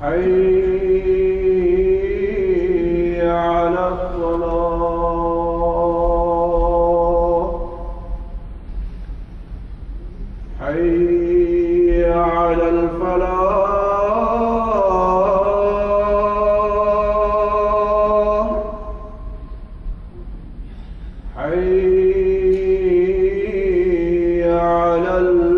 حي على الصلاة حي على الفلاح حي على الفلاح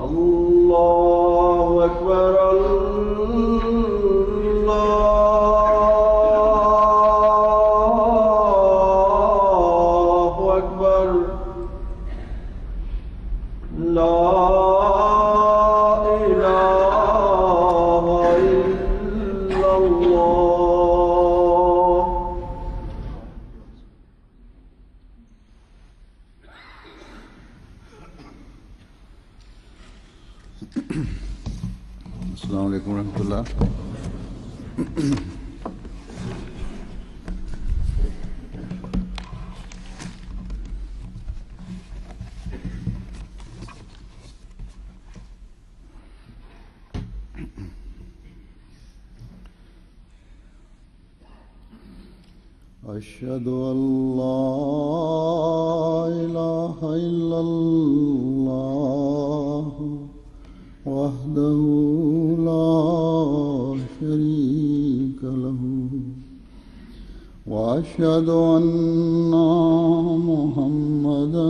الله أكبر الله أكبر لا إله إلا الله. السلام علیکم ورحمۃ اللہ. اشہد ان لا الہ الا اللہ وحدہ لا شریک لہ واشہد ان محمدا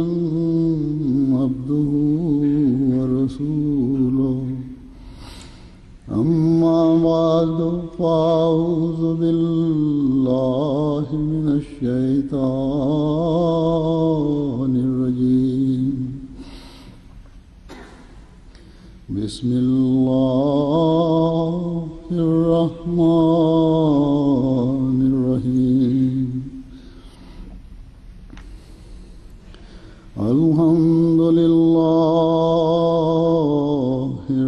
عبدہ ورسولہ. اما بعد فاعوذ باللہ من الشیطان الرجیم. بسم اللہ الرحمن الرحیم. الحمد للہ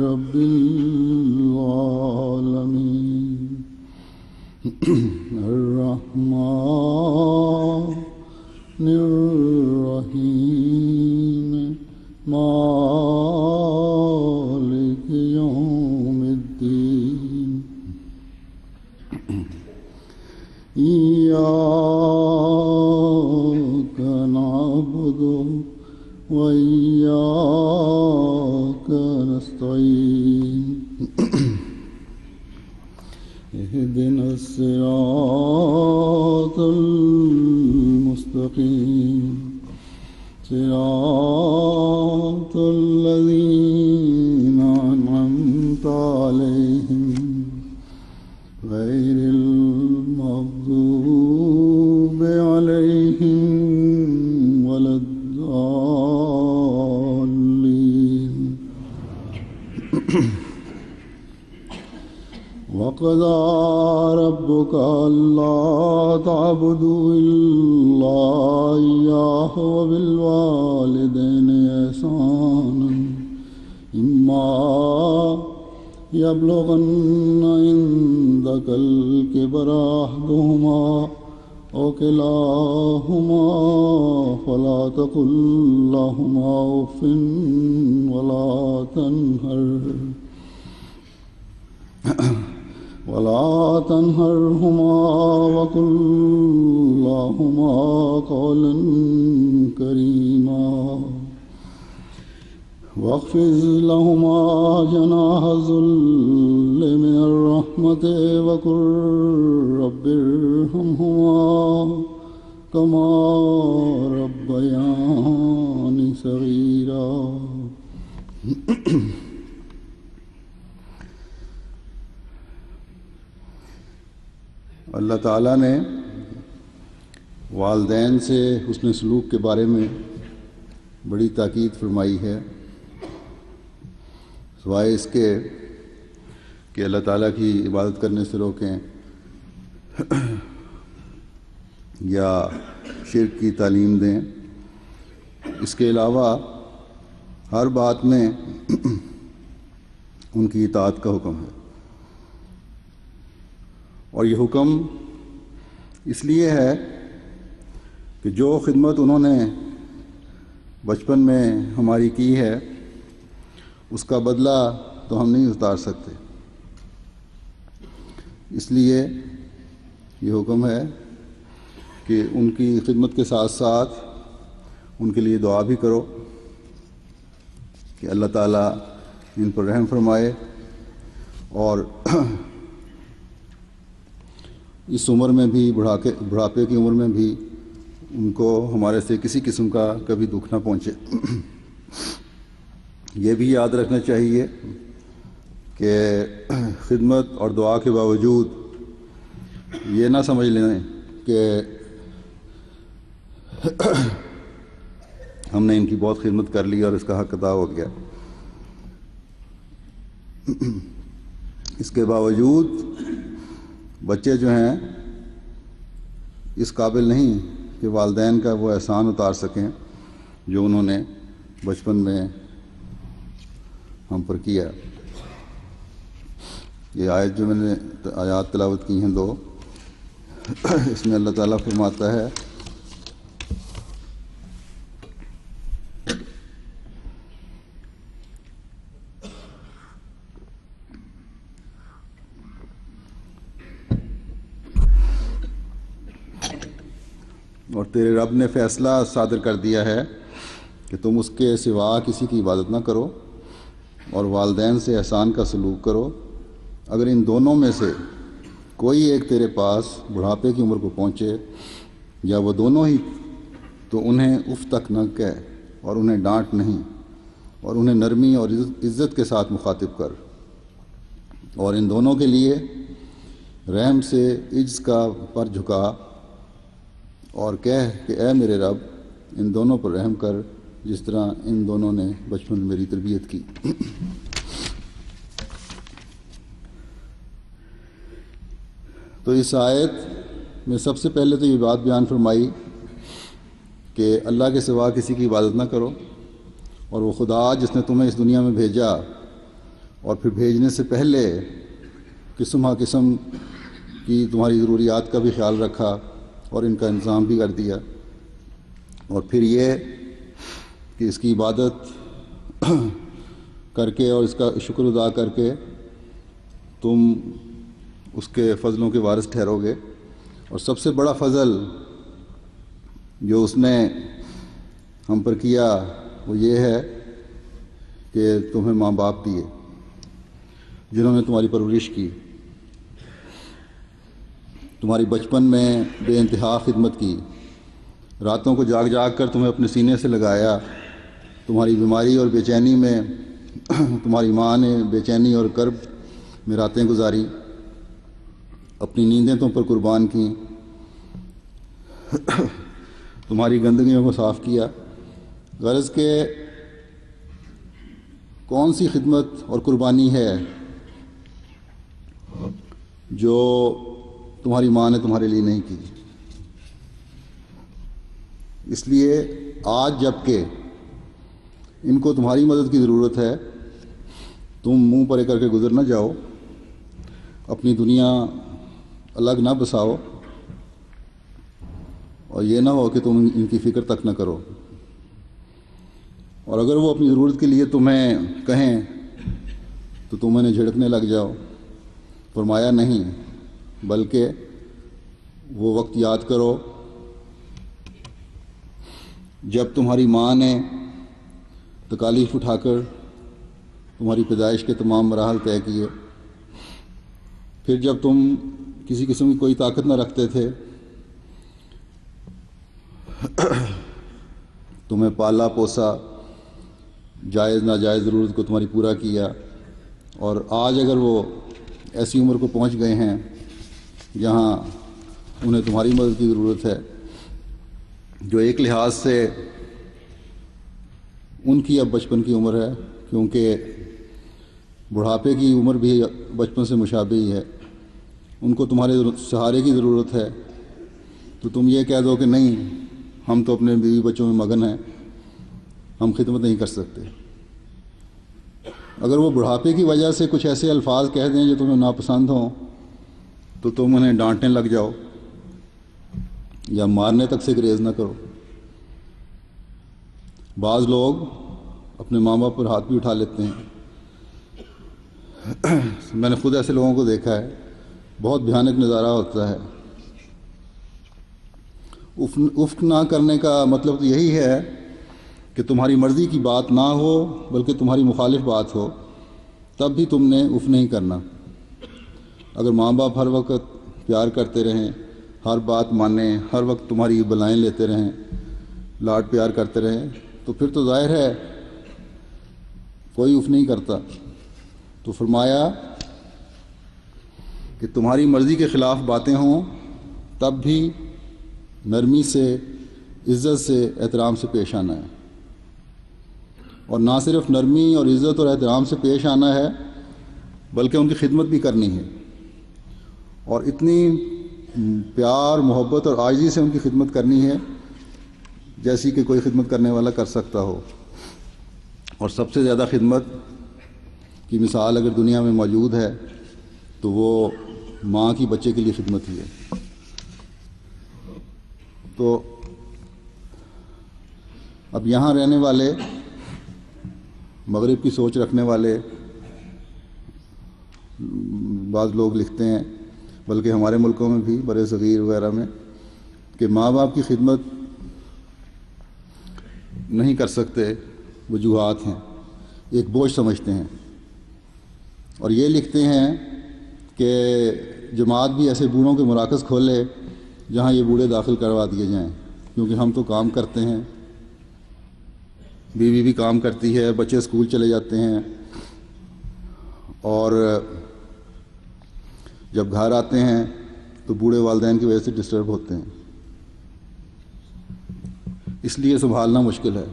رب العالمین الرحمن الرحیم مالک یوم الدین. ایاک نعبد وإياك نستعين. اهدنا الصراط المستقيم صراط الذين أنعمت عليهم غير المغضوب عليهم ولا الضالين. وقضى ربك ألا تعبدوا إلا إياه وبالوالدين إحسانا إما يبلغن عندك الكبر أحدهما أو كلاهما فلا تقل لهما أف ولا تنهرهما وقل لهما قولا كريما. واخفض لهما جناح الذل من الرحمة وقل رب ارحمهما كما ربياني صغيرا. اللہ تعالیٰ نے والدین سے حسن سلوک کے بارے میں بڑی تاکید فرمائی ہے، سوائے اس کے کہ اللہ تعالیٰ کی عبادت کرنے سے روکیں یا شرک کی تعلیم دیں. اس کے علاوہ ہر بات میں ان کی اطاعت کا حکم ہے، اور یہ حکم اس لیے ہے کہ کہ جو خدمت انہوں نے بچپن میں ہماری کی ہے اس کا بدلہ تو ہم نہیں اتار سکتے، اس لیے یہ حکم ہے کہ ان کی خدمت کے ساتھ ساتھ ان کے لیے دعا بھی کرو کہ اللہ تعالیٰ ان پر رحم فرمائے اور اس عمر میں بھی بڑھاپے کی عمر میں بھی ان کو ہمارے سے کسی قسم کا کبھی دکھ نہ پہنچے۔ یہ بھی یاد رکھنا چاہیے کہ خدمت اور دعا کے باوجود یہ نہ سمجھ لیں کہ ہم نے ان کی بہت خدمت کر لی اور اس کا حق ادا ہو گیا۔ اس کے باوجود بچے جو ہیں اس قابل نہیں کہ والدین کا وہ احسان اتار سکیں جو انہوں نے بچپن میں ہم پر کیا۔ یہ آیت جو میں نے آیات تلاوت کی ہیں دو، اس میں اللہ تعالیٰ فرماتا ہے اور تیرے رب نے فیصلہ صادر کر دیا ہے کہ تم اس کے سوا کسی کی عبادت نہ کرو اور والدین سے احسان کا سلوک کرو۔ اگر ان دونوں میں سے کوئی ایک تیرے پاس بڑھاپے کی عمر کو پہنچے یا وہ دونوں ہی، تو انہیں اف تک نہ کہہ اور انہیں ڈانٹ نہیں، اور انہیں نرمی اور عزت کے ساتھ مخاطب کر، اور ان دونوں کے لیے رحم سے عجز کا پر جھکا اور کہہ کہ اے میرے رب ان دونوں پر رحم کر جس طرح ان دونوں نے بچپن میں میری تربیت کی۔ تو اس آیت میں سب سے پہلے تو یہ بات بیان فرمائی کہ اللہ کے سوا کسی کی عبادت نہ کرو، اور وہ خدا جس نے تمہیں اس دنیا میں بھیجا اور پھر بھیجنے سے پہلے قسم ہا قسم کی تمہاری ضروریات کا بھی خیال رکھا اور ان کا انتظام بھی کر دیا، اور پھر یہ کہ اس کی عبادت کر کے اور اس کا شکر ادا کر کے تم اس کے فضلوں کے وارث ٹھہرو گے۔ اور سب سے بڑا فضل جو اس نے ہم پر کیا وہ یہ ہے کہ تمہیں ماں باپ دیے جنہوں نے تمہاری پرورش کی، تمہاری بچپن میں بے انتہا خدمت کی، راتوں کو جاگ جاگ کر تمہیں اپنے سینے سے لگایا، تمہاری بیماری اور بے چینی میں تمہاری ماں نے بے چینی اور کرب میں راتیں گزاری، اپنی نیندیں تم پر قربان کیں، تمہاری گندگیوں کو صاف کیا۔ غرض کہ کون سی خدمت اور قربانی ہے جو تمہاری ماں نے تمہارے لیے نہیں کی؟ اس لیے آج جب کہ ان کو تمہاری مدد کی ضرورت ہے، تم منہ پرے کر کے گزر نہ جاؤ، اپنی دنیا الگ نہ بساؤ، اور یہ نہ ہو کہ تم ان کی فکر تک نہ کرو، اور اگر وہ اپنی ضرورت کے لیے تمہیں کہیں تو تم انہیں جھڑکنے لگ جاؤ۔ فرمایا نہیں، بلکہ وہ وقت یاد کرو جب تمہاری ماں نے تکالیف اٹھا کر تمہاری پیدائش کے تمام مراحل طے کیے، پھر جب تم کسی قسم کی کوئی طاقت نہ رکھتے تھے، تمہیں پالا پوسا، جائز ناجائز ضرورت کو تمہاری پورا کیا، اور آج اگر وہ ایسی عمر کو پہنچ گئے ہیں جہاں انہیں تمہاری مدد کی ضرورت ہے، جو ایک لحاظ سے ان کی اب بچپن کی عمر ہے، کیونکہ بڑھاپے کی عمر بھی بچپن سے مشابہ ہی ہے، ان کو تمہارے سہارے کی ضرورت ہے، تو تم یہ کہہ دو کہ نہیں، ہم تو اپنے بیوی بچوں میں مگن ہیں، ہم خدمت نہیں کر سکتے۔ اگر وہ بڑھاپے کی وجہ سے کچھ ایسے الفاظ کہہ دیں جو تمہیں ناپسند ہوں تو تم انہیں ڈانٹنے لگ جاؤ، یا مارنے تک سے گریز نہ کرو۔ بعض لوگ اپنے ماں باپ پر ہاتھ بھی اٹھا لیتے ہیں۔ میں نے خود ایسے لوگوں کو دیکھا ہے، بہت بھیانک نظارہ ہوتا ہے۔ افک نہ کرنے کا مطلب تو یہی ہے کہ تمہاری مرضی کی بات نہ ہو بلکہ تمہاری مخالف بات ہو، تب بھی تم نے اف نہیں کرنا۔ اگر ماں باپ ہر وقت پیار کرتے رہیں، ہر بات مانیں، ہر وقت تمہاری بلائیں لیتے رہیں، لاڈ پیار کرتے رہیں، تو پھر تو ظاہر ہے کوئی اف نہیں کرتا۔ تو فرمایا کہ تمہاری مرضی کے خلاف باتیں ہوں تب بھی نرمی سے، عزت سے، احترام سے پیش آنا ہے۔ اور نہ صرف نرمی اور عزت اور احترام سے پیش آنا ہے بلکہ ان کی خدمت بھی کرنی ہے، اور اتنی پیار، محبت اور عاجزی سے ان کی خدمت کرنی ہے جیسی کہ کوئی خدمت کرنے والا کر سکتا ہو۔ اور سب سے زیادہ خدمت کی مثال اگر دنیا میں موجود ہے تو وہ ماں کی بچے کے لیے خدمت ہی ہے۔ تو اب یہاں رہنے والے، مغرب کی سوچ رکھنے والے بعض لوگ لکھتے ہیں، بلکہ ہمارے ملکوں میں بھی، بر صغیر وغیرہ میں، کہ ماں باپ کی خدمت نہیں کر سکتے، وجوہات ہیں، ایک بوجھ سمجھتے ہیں۔ اور یہ لکھتے ہیں کہ جماعت بھی ایسے بوڑھوں کے مراکز کھولے جہاں یہ بوڑھے داخل کروا دیے جائیں، کیونکہ ہم تو کام کرتے ہیں، بیوی بھی کام کرتی ہے، بچے اسکول چلے جاتے ہیں، اور جب گھر آتے ہیں تو بوڑھے والدین کی وجہ سے ڈسٹرب ہوتے ہیں، اس لیے سنبھالنا مشکل ہے۔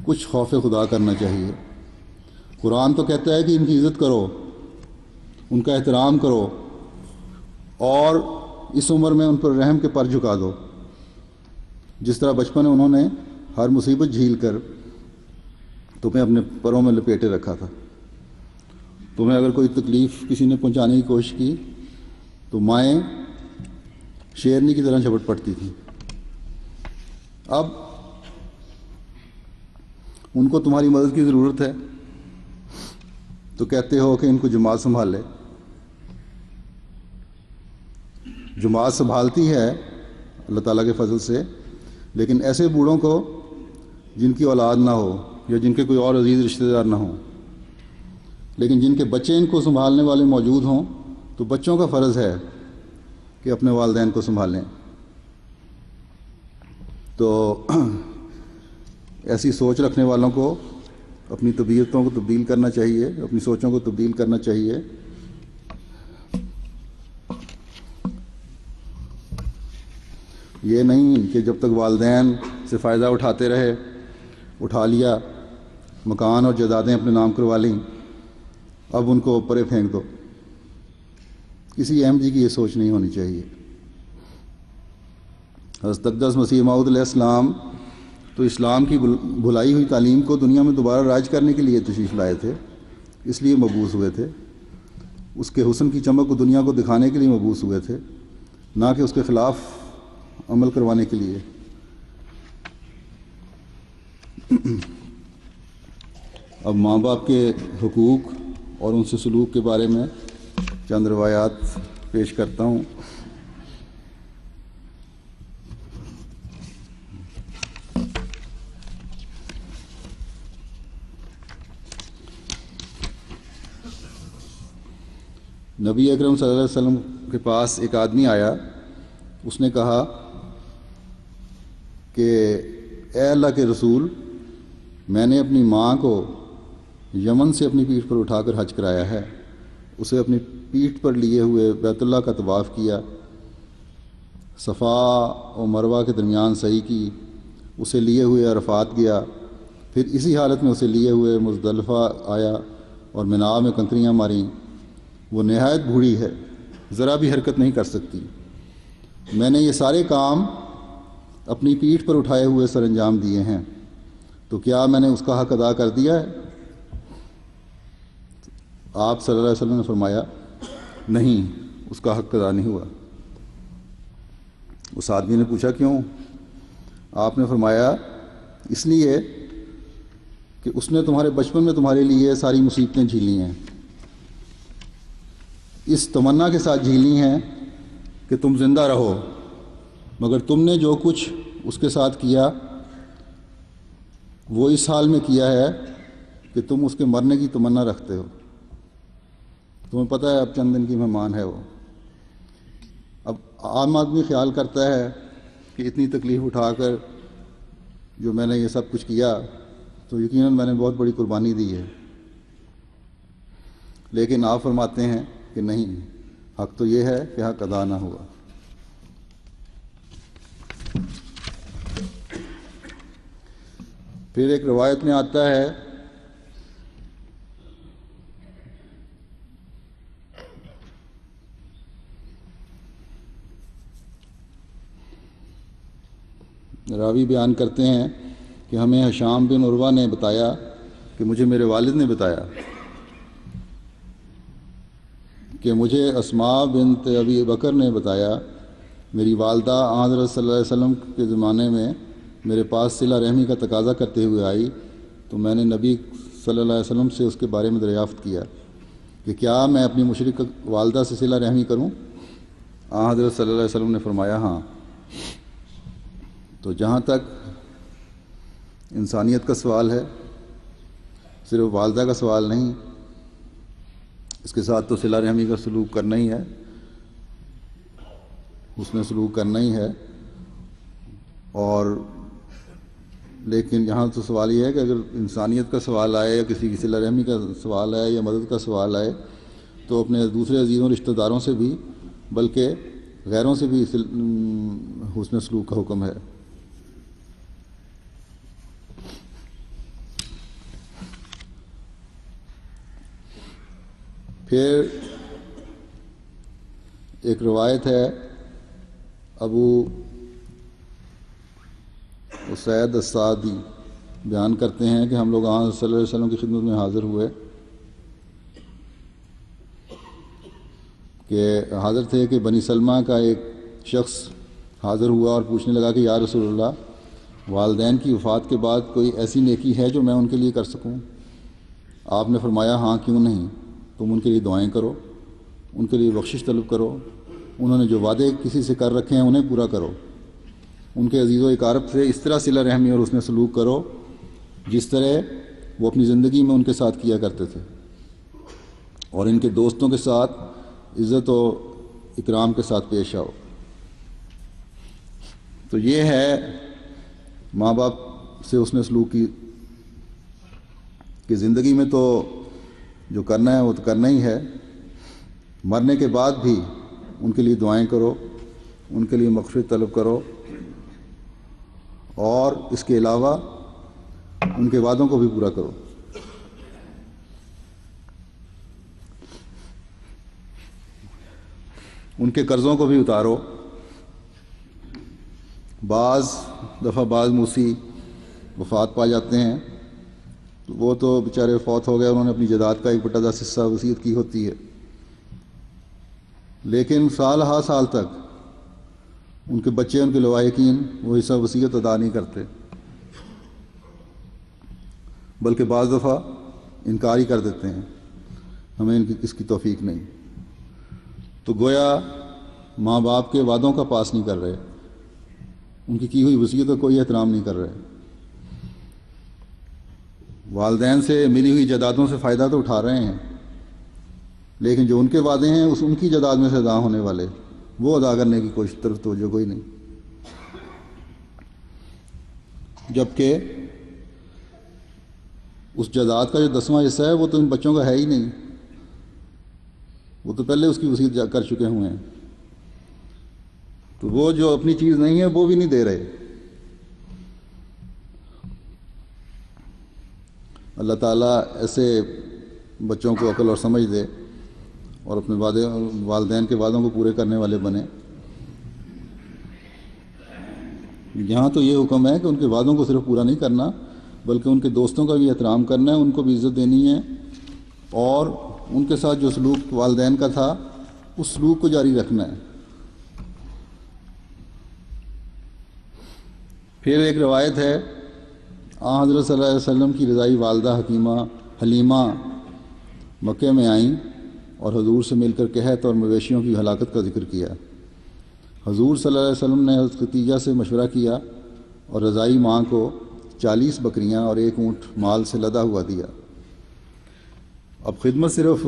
کچھ خوف خدا کرنا چاہیے۔ قرآن تو کہتا ہے کہ ان کی عزت کرو، ان کا احترام کرو، اور اس عمر میں ان پر رحم کے پر جھکا دو، جس طرح بچپن میں انہوں نے ہر مصیبت جھیل کر تمہیں اپنے پروں میں لپیٹے رکھا تھا۔ تمہیں اگر کوئی تکلیف کسی نے پہنچانے کی کوشش کی تو مائیں شیرنی کی طرح جھپٹ پڑتی تھیں۔ اب ان کو تمہاری مدد کی ضرورت ہے تو کہتے ہو کہ ان کو جماعت سنبھالے۔ جماعت سنبھالتی ہے اللہ تعالیٰ کے فضل سے، لیکن ایسے بوڑھوں کو جن کی اولاد نہ ہو یا جن کے کوئی اور عزیز رشتہ دار نہ ہوں، لیکن جن کے بچے ان کو سنبھالنے والے موجود ہوں، تو بچوں کا فرض ہے کہ اپنے والدین کو سنبھالیں۔ تو ایسی سوچ رکھنے والوں کو اپنی طبیعتوں کو تبدیل کرنا چاہیے، اپنی سوچوں کو تبدیل کرنا چاہیے۔ یہ نہیں کہ جب تک والدین سے فائدہ اٹھاتے رہے، اٹھا لیا، مکان اور جائیدادیں اپنے نام کروا لیں، اب ان کو پرے پھینک دو۔ کسی احم جی کی یہ سوچ نہیں ہونی چاہیے۔ حضرت اقدس مسیح موعود علیہ السلام تو اسلام کی بھلائی ہوئی تعلیم کو دنیا میں دوبارہ رائج کرنے کے لیے تشریف لائے تھے، اس لیے مبعوث ہوئے تھے۔ اس کے حسن کی چمک کو دنیا کو دکھانے کے لیے مبعوث ہوئے تھے، نہ کہ اس کے خلاف عمل کروانے کے لیے۔ اب ماں باپ کے حقوق اور ان سے سلوک کے بارے میں چند روایات پیش کرتا ہوں۔ نبی اکرم صلی اللہ علیہ وسلم کے پاس ایک آدمی آیا، اس نے کہا کہ اے اللہ کے رسول، میں نے اپنی ماں کو یمن سے اپنی پیٹھ پر اٹھا کر حج کرایا ہے، اسے اپنی پیٹھ پر لیے ہوئے بیت اللہ کا طواف کیا، صفا و مروہ کے درمیان سعی کی، اسے لیے ہوئے عرفات گیا، پھر اسی حالت میں اسے لیے ہوئے مزدلفہ آیا اور منا میں کنکریاں ماریں۔ وہ نہایت بوڑھی ہے، ذرا بھی حرکت نہیں کر سکتی۔ میں نے یہ سارے کام اپنی پیٹھ پر اٹھائے ہوئے سر انجام دیے ہیں، تو کیا میں نے اس کا حق ادا کر دیا ہے؟ آپ صلی اللہ علیہ وسلم نے فرمایا نہیں، اس کا حق ادا نہیں ہوا۔ اس آدمی نے پوچھا کیوں؟ آپ نے فرمایا اس لیے کہ اس نے تمہارے بچپن میں تمہارے لیے ساری مصیبتیں جھیلی ہیں، اس تمنا کے ساتھ جھیلی ہیں کہ تم زندہ رہو، مگر تم نے جو کچھ اس کے ساتھ کیا وہ اس حال میں کیا ہے کہ تم اس کے مرنے کی تمنا رکھتے ہو۔ تمہیں پتہ ہے اب چند دن کی مہمان ہے وہ۔ اب عام آدمی خیال کرتا ہے کہ اتنی تکلیف اٹھا کر جو میں نے یہ سب کچھ کیا تو یقیناً میں نے بہت بڑی قربانی دی ہے، لیکن آپ فرماتے ہیں کہ نہیں، حق تو یہ ہے کہ حق ادا نہ ہوا۔ پھر ایک روایت میں آتا ہے راوی بیان کرتے ہیں کہ ہمیں ہشام بن عروہ نے بتایا کہ مجھے میرے والد نے بتایا کہ مجھے اسماء بنت ابی بکر نے بتایا، میری والدہ حضرت صلی اللہ علیہ وسلم کے زمانے میں میرے پاس صلہ رحمی کا تقاضا کرتے ہوئے آئی تو میں نے نبی صلی اللہ علیہ وسلم سے اس کے بارے میں دریافت کیا کہ کیا میں اپنی مشرک والدہ سے صلہ رحمی کروں؟ حضرت صلی اللہ علیہ وسلم نے فرمایا ہاں۔ تو جہاں تک انسانیت کا سوال ہے، صرف والدہ کا سوال نہیں، اس کے ساتھ تو صلہ رحمی کا سلوک کرنا ہی ہے، اس نے سلوک کرنا ہی ہے۔ اور لیکن یہاں تو سوال یہ ہے کہ اگر انسانیت کا سوال آئے یا کسی کی صلہ رحمی کا سوال آئے یا مدد کا سوال آئے تو اپنے دوسرے عزیزوں رشتہ داروں سے بھی بلکہ غیروں سے بھی حسن سلوک کا حکم ہے۔ پھر ایک روایت ہے، ابو اسید السعدی بیان کرتے ہیں کہ ہم لوگ آن صلی اللہ علیہ وسلم کی خدمت میں حاضر ہوئے کہ حاضر تھے کہ بنی سلمہ کا ایک شخص حاضر ہوا اور پوچھنے لگا کہ یا رسول اللہ، والدین کی وفات کے بعد کوئی ایسی نیکی ہے جو میں ان کے لیے کر سکوں؟ آپ نے فرمایا ہاں، کیوں نہیں، تم ان کے لیے دعائیں کرو، ان کے لیے بخشش طلب کرو، انہوں نے جو وعدے کسی سے کر رکھے ہیں انہیں پورا کرو، ان کے عزیز و اقارب سے اس طرح صلہ رحمی اور حسن سلوک کرو جس طرح وہ اپنی زندگی میں ان کے ساتھ کیا کرتے تھے، اور ان کے دوستوں کے ساتھ عزت و اکرام کے ساتھ پیش آؤ۔ تو یہ ہے ماں باپ سے حسن سلوک کی کہ زندگی میں تو جو کرنا ہے وہ تو کرنا ہی ہے، مرنے کے بعد بھی ان کے لیے دعائیں کرو، ان کے لیے مغفرت طلب کرو، اور اس کے علاوہ ان کے وعدوں کو بھی پورا کرو۔ ان کے قرضوں کو بھی اتارو۔ بعض دفعہ بعض موسی وفات پا جاتے ہیں تو وہ تو بیچارے فوت ہو گئے، انہوں نے اپنی جائیداد کا 1/10 حصہ وصیت کی ہوتی ہے، لیکن سال ہا سال تک ان کے بچے، ان کے لواحقین وہ حصہ وصیت ادا نہیں کرتے، بلکہ بعض دفعہ انکار ہی کر دیتے ہیں، ہمیں اس کی توفیق نہیں۔ تو گویا ماں باپ کے وعدوں کا پاس نہیں کر رہے، ان کی ہوئی وصیت کا کوئی احترام نہیں کر رہے، والدین سے ملی ہوئی جائیدادوں سے فائدہ تو اٹھا رہے ہیں، لیکن جو ان کے وعدے ہیں ان کی جائیداد میں سے ادا ہونے والے وہ ادا کرنے کی کوشش طرف توجہ کوئی نہیں، جبکہ اس جائیداد کا جو 10واں حصہ ہے وہ تو ان بچوں کا ہے ہی نہیں، وہ تو پہلے اس کی وصیت کر چکے ہوئے ہیں، تو وہ جو اپنی چیز نہیں ہے وہ بھی نہیں دے رہے۔ اللہ تعالیٰ ایسے بچوں کو عقل اور سمجھ دے اور اپنے والدین کے وعدوں کو پورے کرنے والے بنے۔ یہاں تو یہ حکم ہے کہ ان کے وعدوں کو صرف پورا نہیں کرنا بلکہ ان کے دوستوں کا بھی احترام کرنا ہے، ان کو بھی عزت دینی ہے، اور ان کے ساتھ جو سلوک والدین کا تھا اس سلوک کو جاری رکھنا ہے۔ پھر ایک روایت ہے حضرت صلی اللہ علیہ وسلم کی رضائی والدہ حلیمہ مکے میں آئیں اور حضور سے مل کر قحط اور مویشیوں کی ہلاکت کا ذکر کیا۔ حضور صلی اللہ علیہ وسلم نے حضرت خدیجہ سے مشورہ کیا اور رضائی ماں کو 40 بکریاں اور 1 اونٹ مال سے لدا ہوا دیا۔ اب خدمت صرف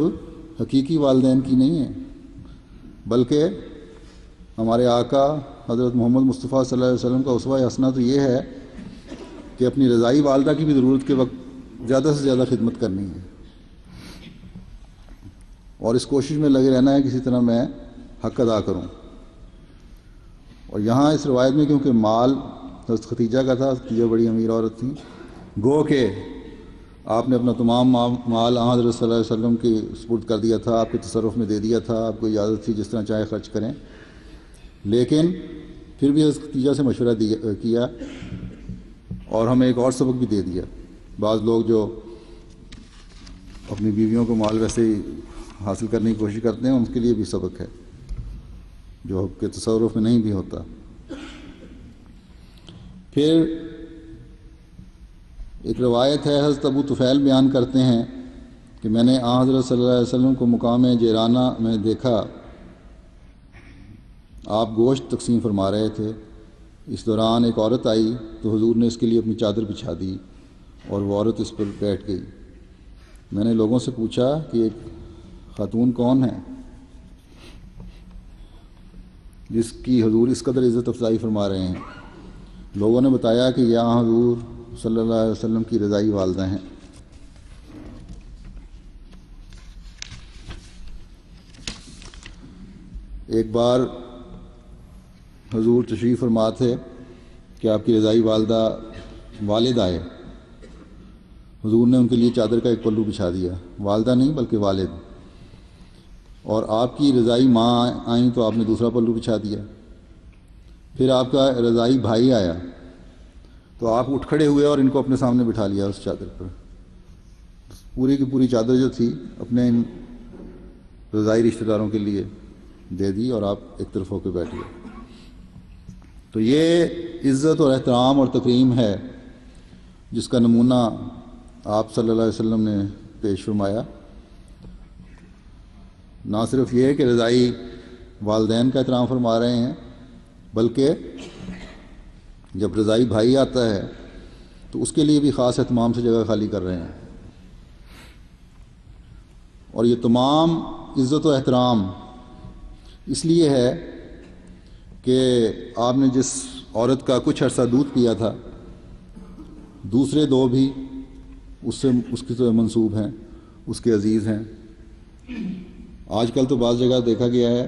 حقیقی والدین کی نہیں ہے، بلکہ ہمارے آقا حضرت محمد مصطفیٰ صلی اللہ علیہ وسلم کا اسوہ حسنہ تو یہ ہے کہ اپنی رضائی والدہ کی بھی ضرورت کے وقت زیادہ سے زیادہ خدمت کرنی ہے، اور اس کوشش میں لگے رہنا ہے کسی طرح میں حق ادا کروں۔ اور یہاں اس روایت میں کیونکہ مال حضرت خدیجہ کا تھا، خدیجہ بڑی امیر عورت تھیں، گو کہ آپ نے اپنا تمام مال حضرت صلی اللہ علیہ وسلم کی سپرد کر دیا تھا، آپ کے تصرف میں دے دیا تھا، آپ کو اجازت تھی جس طرح چاہے خرچ کریں، لیکن پھر بھی حضرت خدیجہ سے مشورہ کیا اور ہمیں ایک اور سبق بھی دے دیا۔ بعض لوگ جو اپنی بیویوں کو مال ویسے ہی حاصل کرنے کی کوشش کرتے ہیں، ان کے لیے بھی سبق ہے جو حق کے تصرف میں نہیں بھی ہوتا۔ پھر ایک روایت ہے، حضرت ابو طفیل بیان کرتے ہیں کہ میں نے حضرت صلی اللہ علیہ وسلم کو مقام جیرانہ میں دیکھا، آپ گوشت تقسیم فرما رہے تھے۔ اس دوران ایک عورت آئی تو حضور نے اس کے لیے اپنی چادر بچھا دی اور وہ عورت اس پر بیٹھ گئی۔ میں نے لوگوں سے پوچھا کہ ایک خاتون کون ہے جس کی حضور اس قدر عزت افزائی فرما رہے ہیں؟ لوگوں نے بتایا کہ یہاں حضور صلی اللہ علیہ وسلم کی رضائی والدہ ہیں۔ ایک بار حضور تشریف فرما تھے کہ آپ کی رضائی والدہ والد آئے، حضور نے ان کے لیے چادر کا ایک پلو بچھا دیا، والدہ نہیں بلکہ والد، اور آپ کی رضائی ماں آئیں تو آپ نے دوسرا پلو بچھا دیا۔ پھر آپ کا رضائی بھائی آیا تو آپ اٹھ کھڑے ہوئے اور ان کو اپنے سامنے بٹھا لیا اس چادر پر۔ پوری کی پوری چادر جو تھی اپنے ان رضائی رشتہ داروں کے لیے دے دی اور آپ ایک طرف ہو کے بیٹھ گئے۔ تو یہ عزت اور احترام اور تکریم ہے جس کا نمونہ آپ صلی اللہ علیہ وسلم نے پیش فرمایا۔ نہ صرف یہ کہ رضائی والدین کا احترام فرما رہے ہیں، بلکہ جب رضائی بھائی آتا ہے تو اس کے لیے بھی خاص اہتمام سے جگہ خالی کر رہے ہیں۔ اور یہ تمام عزت و احترام اس لیے ہے کہ آپ نے جس عورت کا کچھ عرصہ دودھ پیا تھا، دوسرے 2 بھی اس کی طرح منسوب ہیں، اس کے عزیز ہیں۔ آج کل تو بعض جگہ دیکھا گیا ہے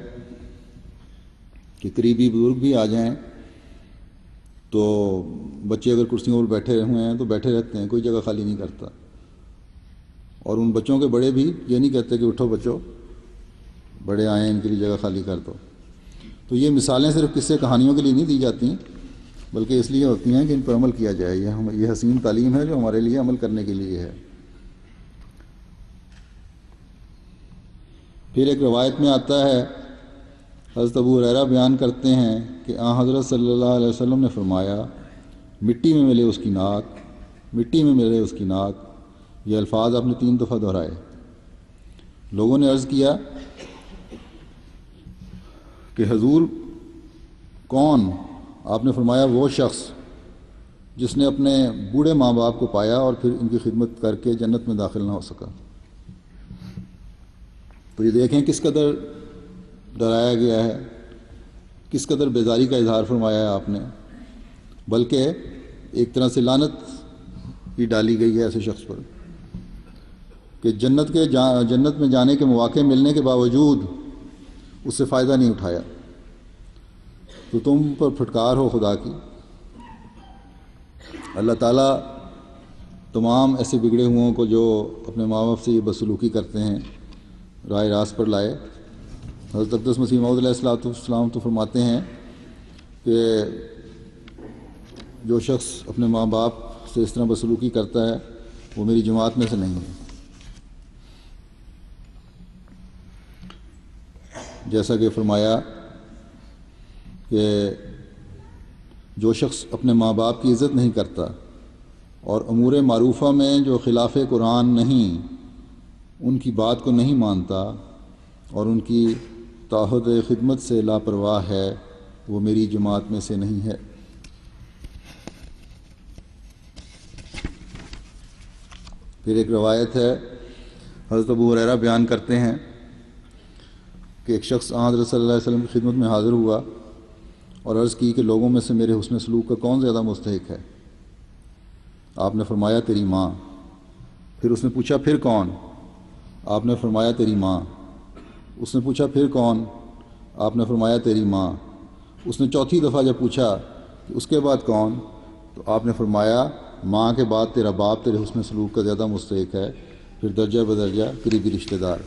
کہ قریبی بزرگ بھی آ جائیں تو بچے اگر کرسیوں پر بیٹھے ہوئے ہیں تو بیٹھے رہتے ہیں، کوئی جگہ خالی نہیں کرتا، اور ان بچوں کے بڑے بھی یہ نہیں کہتے کہ اٹھو بچوں، بڑے آئے ہیں ان کے لیے جگہ خالی کر دو۔ تو یہ مثالیں صرف قصے کہانیوں کے لیے نہیں دی جاتی، بلکہ اس لیے ہوتی ہیں کہ ان پر عمل کیا جائے۔ یہ حسین تعلیم ہے جو ہمارے لیے عمل کرنے کے لیے ہے۔ پھر ایک روایت میں آتا ہے، حضرت ابو ہریرہ بیان کرتے ہیں کہ حضرت صلی اللہ علیہ وسلم نے فرمایا، مٹی میں ملے اس کی ناک، مٹی میں ملے اس کی ناک، یہ الفاظ آپ نے 3 دفعہ دہرائے۔ لوگوں نے عرض کیا کہ حضور کون؟ آپ نے فرمایا وہ شخص جس نے اپنے بوڑھے ماں باپ کو پایا اور پھر ان کی خدمت کر کے جنت میں داخل نہ ہو سکا۔ تو یہ دیکھیں کس قدر ڈرایا گیا ہے، کس قدر بیزاری کا اظہار فرمایا ہے آپ نے، بلکہ ایک طرح سے لعنت بھی ڈالی گئی ہے ایسے شخص پر کہ جنت میں جانے کے مواقع ملنے کے باوجود اس سے فائدہ نہیں اٹھایا۔ تو تم پر پھٹکار ہو خدا کی، اللہ تعالیٰ تمام ایسے بگڑے ہوئوں کو جو اپنے ماں باپ سے یہ بدسلوکی کرتے ہیں راہ راست پر لائے۔ حضرت اقدس مسیح موعود علیہ السلام تو فرماتے ہیں کہ جو شخص اپنے ماں باپ سے اس طرح بدسلوکی کرتا ہے وہ میری جماعت میں سے نہیں ہے۔ جیسا کہ فرمایا کہ جو شخص اپنے ماں باپ کی عزت نہیں کرتا اور امور معروفہ میں جو خلاف قرآن نہیں، ان کی بات کو نہیں مانتا اور ان کی تعہد خدمت سے لاپرواہ ہے، وہ میری جماعت میں سے نہیں ہے۔ پھر ایک روایت ہے، حضرت ابو ہریرہ بیان کرتے ہیں کہ ایک شخص حضرت صلی اللہ علیہ وسلم کی خدمت میں حاضر ہوا اور عرض کی کہ لوگوں میں سے میرے حسن سلوک کا کون زیادہ مستحق ہے؟ آپ نے فرمایا تیری ماں۔ پھر اس نے پوچھا پھر کون؟ آپ نے فرمایا تیری ماں۔ اس نے پوچھا پھر کون؟ آپ نے فرمایا تیری ماں۔ اس نے چوتھی دفعہ جب پوچھا کہ اس کے بعد کون، تو آپ نے فرمایا ماں کے بعد تیرا باپ تیرے حسن سلوک کا زیادہ مستحق ہے، پھر درجہ بدرجہ قریبی رشتہ دار۔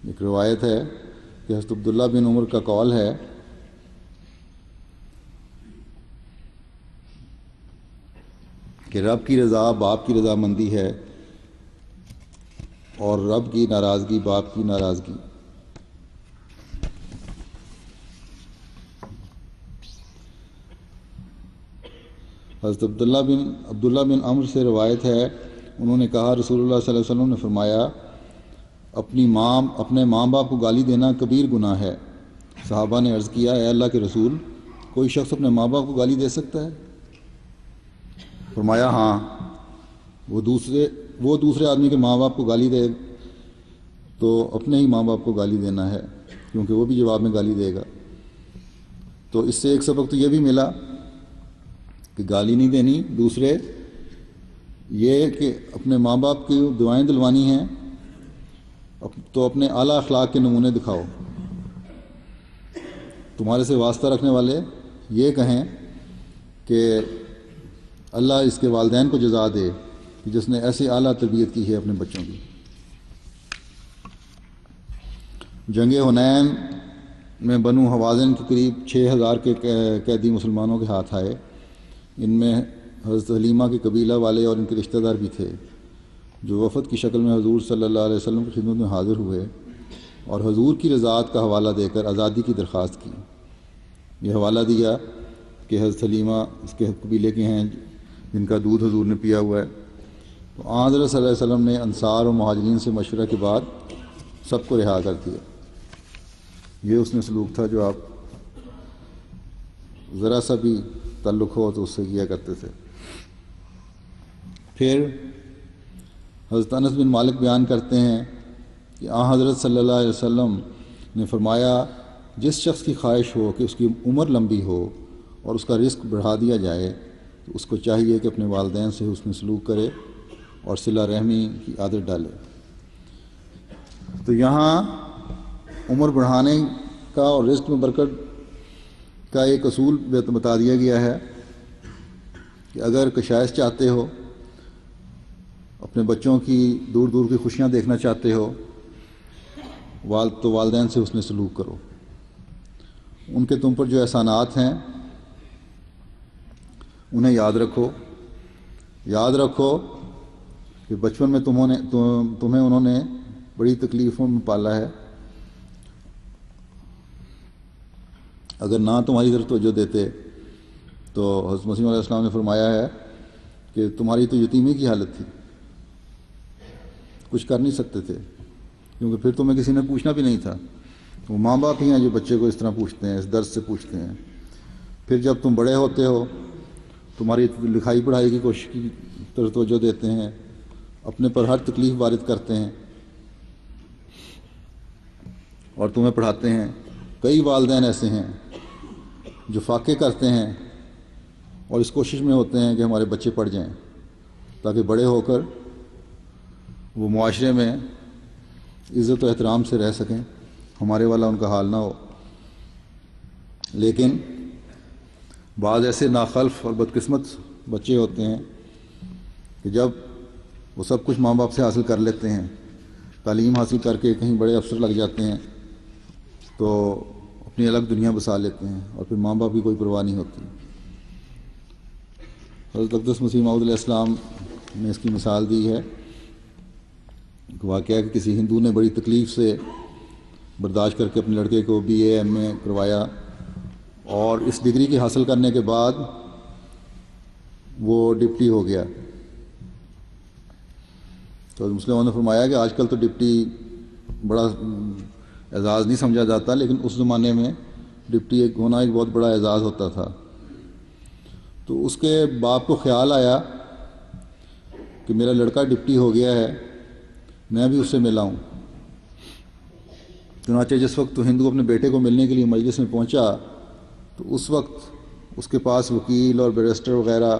ایک روایت ہے کہ حضرت عبداللہ بن عمر کا قول ہے کہ رب کی رضا باپ کی رضامندی ہے اور رب کی ناراضگی باپ کی ناراضگی۔ حضرت عبداللہ بن عمر سے روایت ہے، انہوں نے کہا رسول اللہ صلی اللہ علیہ وسلم نے فرمایا اپنے ماں باپ کو گالی دینا کبیر گناہ ہے۔ صحابہ نے عرض کیا اے اللہ کے رسول، کوئی شخص اپنے ماں باپ کو گالی دے سکتا ہے؟ فرمایا ہاں، وہ دوسرے آدمی کے ماں باپ کو گالی دے تو اپنے ہی ماں باپ کو گالی دینا ہے، کیونکہ وہ بھی جواب میں گالی دے گا۔ تو اس سے ایک سبق تو یہ بھی ملا کہ گالی نہیں دینی، دوسرے یہ کہ اپنے ماں باپ کی دعائیں دلوانی ہیں تو اپنے اعلیٰ اخلاق کے نمونے دکھاؤ۔ تمہارے سے واسطہ رکھنے والے یہ کہیں کہ اللہ اس کے والدین کو جزا دے کہ جس نے ایسی اعلیٰ تربیت کی ہے اپنے بچوں کی۔ جنگ حنین میں بنو حوازن کے قریب 6000 کے قیدی مسلمانوں کے ہاتھ آئے۔ ان میں حضرت حلیمہ کے قبیلہ والے اور ان کے رشتہ دار بھی تھے، جو وفد کی شکل میں حضور صلی اللہ علیہ وسلم کی خدمت میں حاضر ہوئے اور حضور کی رضاعت کا حوالہ دے کر آزادی کی درخواست کی۔ یہ حوالہ دیا کہ حضرت حلیمہ اس کے قبیلے کے ہیں جن کا دودھ حضور نے پیا ہوا ہے۔ تو حضرت صلی اللہ علیہ وسلم نے انصار اور مہاجرین سے مشورہ کے بعد سب کو رہا کر دیا۔ یہ اس نے سلوک تھا جو آپ ذرا سا بھی تعلق ہو تو اس سے کیا کرتے تھے۔ پھر حضرت انس بن مالک بیان کرتے ہیں کہ حضرت صلی اللہ علیہ وسلم نے فرمایا جس شخص کی خواہش ہو کہ اس کی عمر لمبی ہو اور اس کا رزق بڑھا دیا جائے تو اس کو چاہیے کہ اپنے والدین سے حسن سلوک کرے اور صلہ رحمی کی عادت ڈالے۔ تو یہاں عمر بڑھانے کا اور رزق میں برکت کا ایک اصول بتا دیا گیا ہے کہ اگر کشائش چاہتے ہو، اپنے بچوں کی دور دور کی خوشیاں دیکھنا چاہتے ہو تو والدین سے حسن سلوک کرو۔ ان کے تم پر جو احسانات ہیں انہیں یاد رکھو کہ بچپن میں تمہیں انہوں نے بڑی تکلیفوں میں پالا ہے۔ اگر نہ تمہاری طرف توجہ دیتے تو حضرت مسیح علیہ السلام نے فرمایا ہے کہ تمہاری تو یتیمی کی حالت تھی، کچھ کر نہیں سکتے تھے، کیونکہ پھر تمہیں کسی نے پوچھنا بھی نہیں تھا۔ وہ ماں باپ ہی ہیں جو بچے کو اس طرح پوچھتے ہیں، اس درد سے پوچھتے ہیں۔ پھر جب تم بڑے ہوتے ہو، تمہاری لکھائی پڑھائی کی کوشش کی طرف توجہ دیتے ہیں، اپنے پر ہر تکلیف وارد کرتے ہیں اور تمہیں پڑھاتے ہیں۔ کئی والدین ایسے ہیں جو فاقے کرتے ہیں اور اس کوشش میں ہوتے ہیں کہ ہمارے بچے پڑھ جائیں تاکہ بڑے ہو کر وہ معاشرے میں عزت و احترام سے رہ سکیں، ہمارے والا ان کا حال نہ ہو۔ لیکن بعض ایسے ناخلف اور بدقسمت بچے ہوتے ہیں کہ جب وہ سب کچھ ماں باپ سے حاصل کر لیتے ہیں، تعلیم حاصل کر کے کہیں بڑے افسر لگ جاتے ہیں تو اپنی الگ دنیا بسا لیتے ہیں اور پھر ماں باپ کی کوئی پرواہ نہیں ہوتی۔ حضرت اقدس مسیح موعود علیہ السلام نے اس کی مثال دی ہے۔ ایک واقعہ ہے کہ کسی ہندو نے بڑی تکلیف سے برداشت کر کے اپنے لڑکے کو BA MA کروایا اور اس ڈگری کی حاصل کرنے کے بعد وہ ڈپٹی ہو گیا۔ تو مسلموں نے فرمایا کہ آج کل تو ڈپٹی بڑا اعزاز نہیں سمجھا جاتا، لیکن اس زمانے میں ڈپٹی ہونا ایک بہت بڑا اعزاز ہوتا تھا۔ تو اس کے باپ کو خیال آیا کہ میرا لڑکا ڈپٹی ہو گیا ہے، میں بھی اس سے ملا ہوں۔ چنانچہ جس وقت تو ہندو اپنے بیٹے کو ملنے کے لیے مجلس میں پہنچا تو اس وقت اس کے پاس وکیل اور بیرسٹر وغیرہ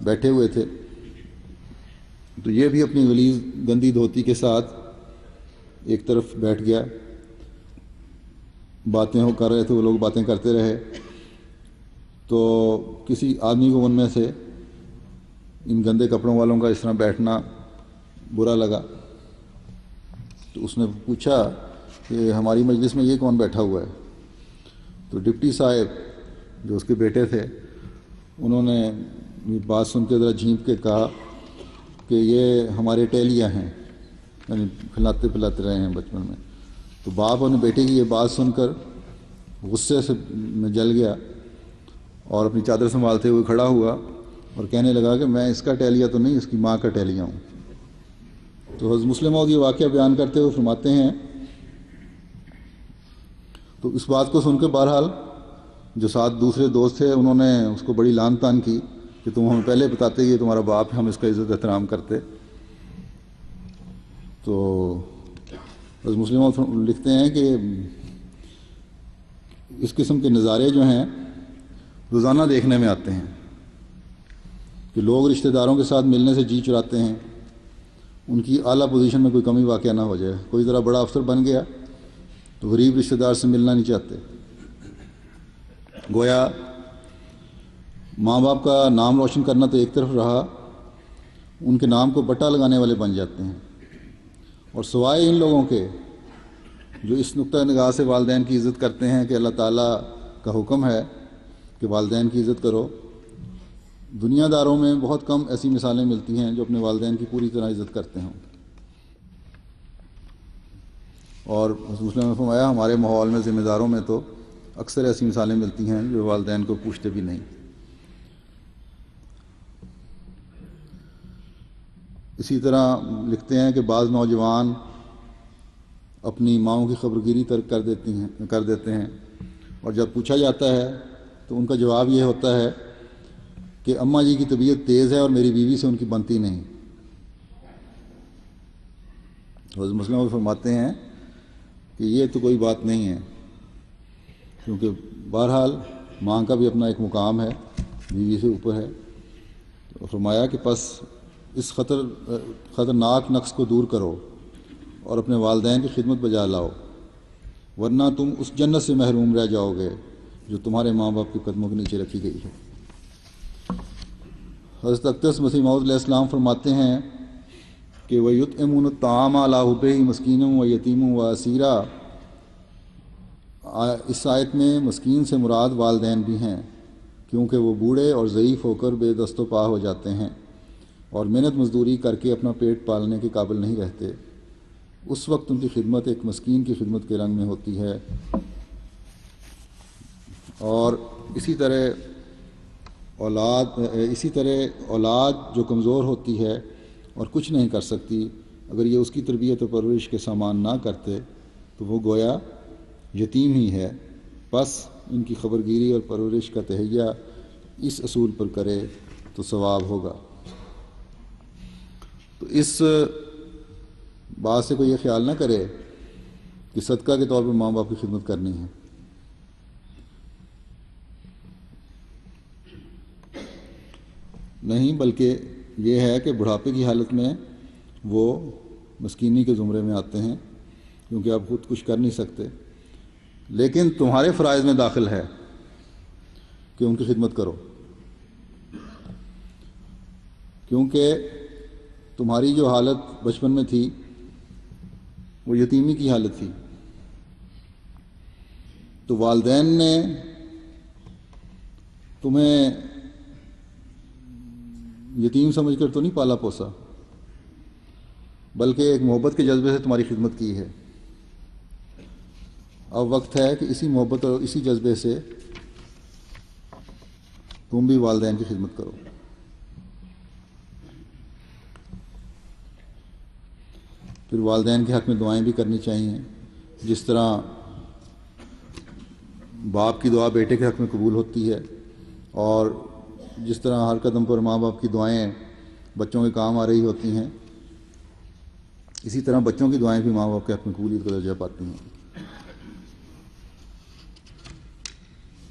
بیٹھے ہوئے تھے۔ تو یہ بھی اپنی غلیظ گندی دھوتی کے ساتھ ایک طرف بیٹھ گیا، باتیں کر رہے تھے، وہ لوگ باتیں کرتے رہے۔ تو کسی آدمی کو ان میں سے ان گندے کپڑوں والوں کا اس طرح بیٹھنا برا لگا، تو اس نے پوچھا کہ ہماری مجلس میں یہ کون بیٹھا ہوا ہے؟ تو ڈپٹی صاحب جو اس کے بیٹے تھے انہوں نے یہ بات سن کے ذرا جھینپ کے کہا کہ یہ ہمارے ٹیلیا ہیں، یعنی کھلاتے پلاتے رہے ہیں بچپن میں۔ تو باپ اور بیٹے کی یہ بات سن کر غصے سے میں جل گیا اور اپنی چادر سنبھالتے ہوئے کھڑا ہوا اور کہنے لگا کہ میں اس کا ٹیلیا تو نہیں، اس کی ماں کا ٹیلیا ہوں۔ تو حضرت مسلم موعود یہ واقعہ بیان کرتے ہوئے فرماتے ہیں، تو اس بات کو سن کے بہرحال جو ساتھ دوسرے دوست تھے انہوں نے اس کو بڑی لان تان کی کہ تم ہمیں پہلے بتاتے کہ یہ تمہارا باپ ہے، ہم اس کا عزت احترام کرتے۔ تو حضرت مسلم موعود لکھتے ہیں کہ اس قسم کے نظارے جو ہیں روزانہ دیکھنے میں آتے ہیں کہ لوگ رشتہ داروں کے ساتھ ملنے سے جی چراتے ہیں، ان کی اعلیٰ پوزیشن میں کوئی کمی واقع نہ ہو جائے۔ کوئی ذرا بڑا افسر بن گیا تو غریب رشتہ دار سے ملنا نہیں چاہتے۔ گویا ماں باپ کا نام روشن کرنا تو ایک طرف رہا، ان کے نام کو بٹا لگانے والے بن جاتے ہیں۔ اور سوائے ان لوگوں کے جو اس نقطہ نگاہ سے والدین کی عزت کرتے ہیں کہ اللہ تعالیٰ کا حکم ہے کہ والدین کی عزت کرو، دنیا داروں میں بہت کم ایسی مثالیں ملتی ہیں جو اپنے والدین کی پوری طرح عزت کرتے ہوں۔ اور مسلم نے فرمایا ہمارے ماحول میں ذمہ داروں میں تو اکثر ایسی مثالیں ملتی ہیں جو والدین کو پوچھتے بھی نہیں۔ اسی طرح لکھتے ہیں کہ بعض نوجوان اپنی ماؤں کی خبرگیری ترک کر دیتے ہیں، اور جب پوچھا جاتا ہے تو ان کا جواب یہ ہوتا ہے کہ اماں جی کی طبیعت تیز ہے اور میری بیوی سے ان کی بنتی نہیں۔ حضرت مسلم فرماتے ہیں کہ یہ تو کوئی بات نہیں ہے، کیونکہ بہرحال ماں کا بھی اپنا ایک مقام ہے، بیوی سے اوپر ہے۔ تو فرمایا کہ پس اس خطرناک نقص کو دور کرو اور اپنے والدین کی خدمت بجا لاؤ، ورنہ تم اس جنت سے محروم رہ جاؤ گے جو تمہارے ماں باپ کے قدموں کے نیچے رکھی گئی ہے۔ حضرت اقدس مسیح موعود علیہ السلام فرماتے ہیں کہ وَيُطْعِمُونَ الطَّعَامَ عَلَىٰ حُبِّهِ مِسْكِينًا وَيَتِيمًا وَأَسِيرًا، اس آیت میں مسکین سے مراد والدین بھی ہیں، کیونکہ وہ بوڑھے اور ضعیف ہو کر بے دست و پا ہو جاتے ہیں اور محنت مزدوری کر کے اپنا پیٹ پالنے کے قابل نہیں رہتے۔ اس وقت ان کی خدمت ایک مسکین کی خدمت کے رنگ میں ہوتی ہے۔ اور اسی طرح اولاد جو کمزور ہوتی ہے اور کچھ نہیں کر سکتی، اگر یہ اس کی تربیت و پرورش کے سامان نہ کرتے تو وہ گویا یتیم ہی ہے۔ بس ان کی خبرگیری اور پرورش کا تہیہ اس اصول پر کرے تو ثواب ہوگا۔ تو اس بات سے کوئی یہ خیال نہ کرے کہ صدقہ کے طور پر ماں باپ کی خدمت کرنی ہے۔ نہیں، بلکہ یہ ہے کہ بڑھاپے کی حالت میں وہ مسکینی کے زمرے میں آتے ہیں، کیونکہ آپ خود کچھ کر نہیں سکتے، لیکن تمہارے فرائض میں داخل ہے کہ ان کی خدمت کرو، کیونکہ تمہاری جو حالت بچپن میں تھی وہ یتیمی کی حالت تھی۔ تو والدین نے تمہیں یتیم سمجھ کر تو نہیں پالا پوسا، بلکہ ایک محبت کے جذبے سے تمہاری خدمت کی ہے۔ اب وقت ہے کہ اسی محبت اور اسی جذبے سے تم بھی والدین کی خدمت کرو۔ پھر والدین کے حق میں دعائیں بھی کرنی چاہیے، جس طرح باپ کی دعا بیٹے کے حق میں قبول ہوتی ہے، اور جس طرح ہر قدم پر ماں باپ کی دعائیں بچوں کے کام آ رہی ہوتی ہیں، اسی طرح بچوں کی دعائیں بھی ماں باپ کے حق میں قبولیت کا درجہ پاتی ہیں۔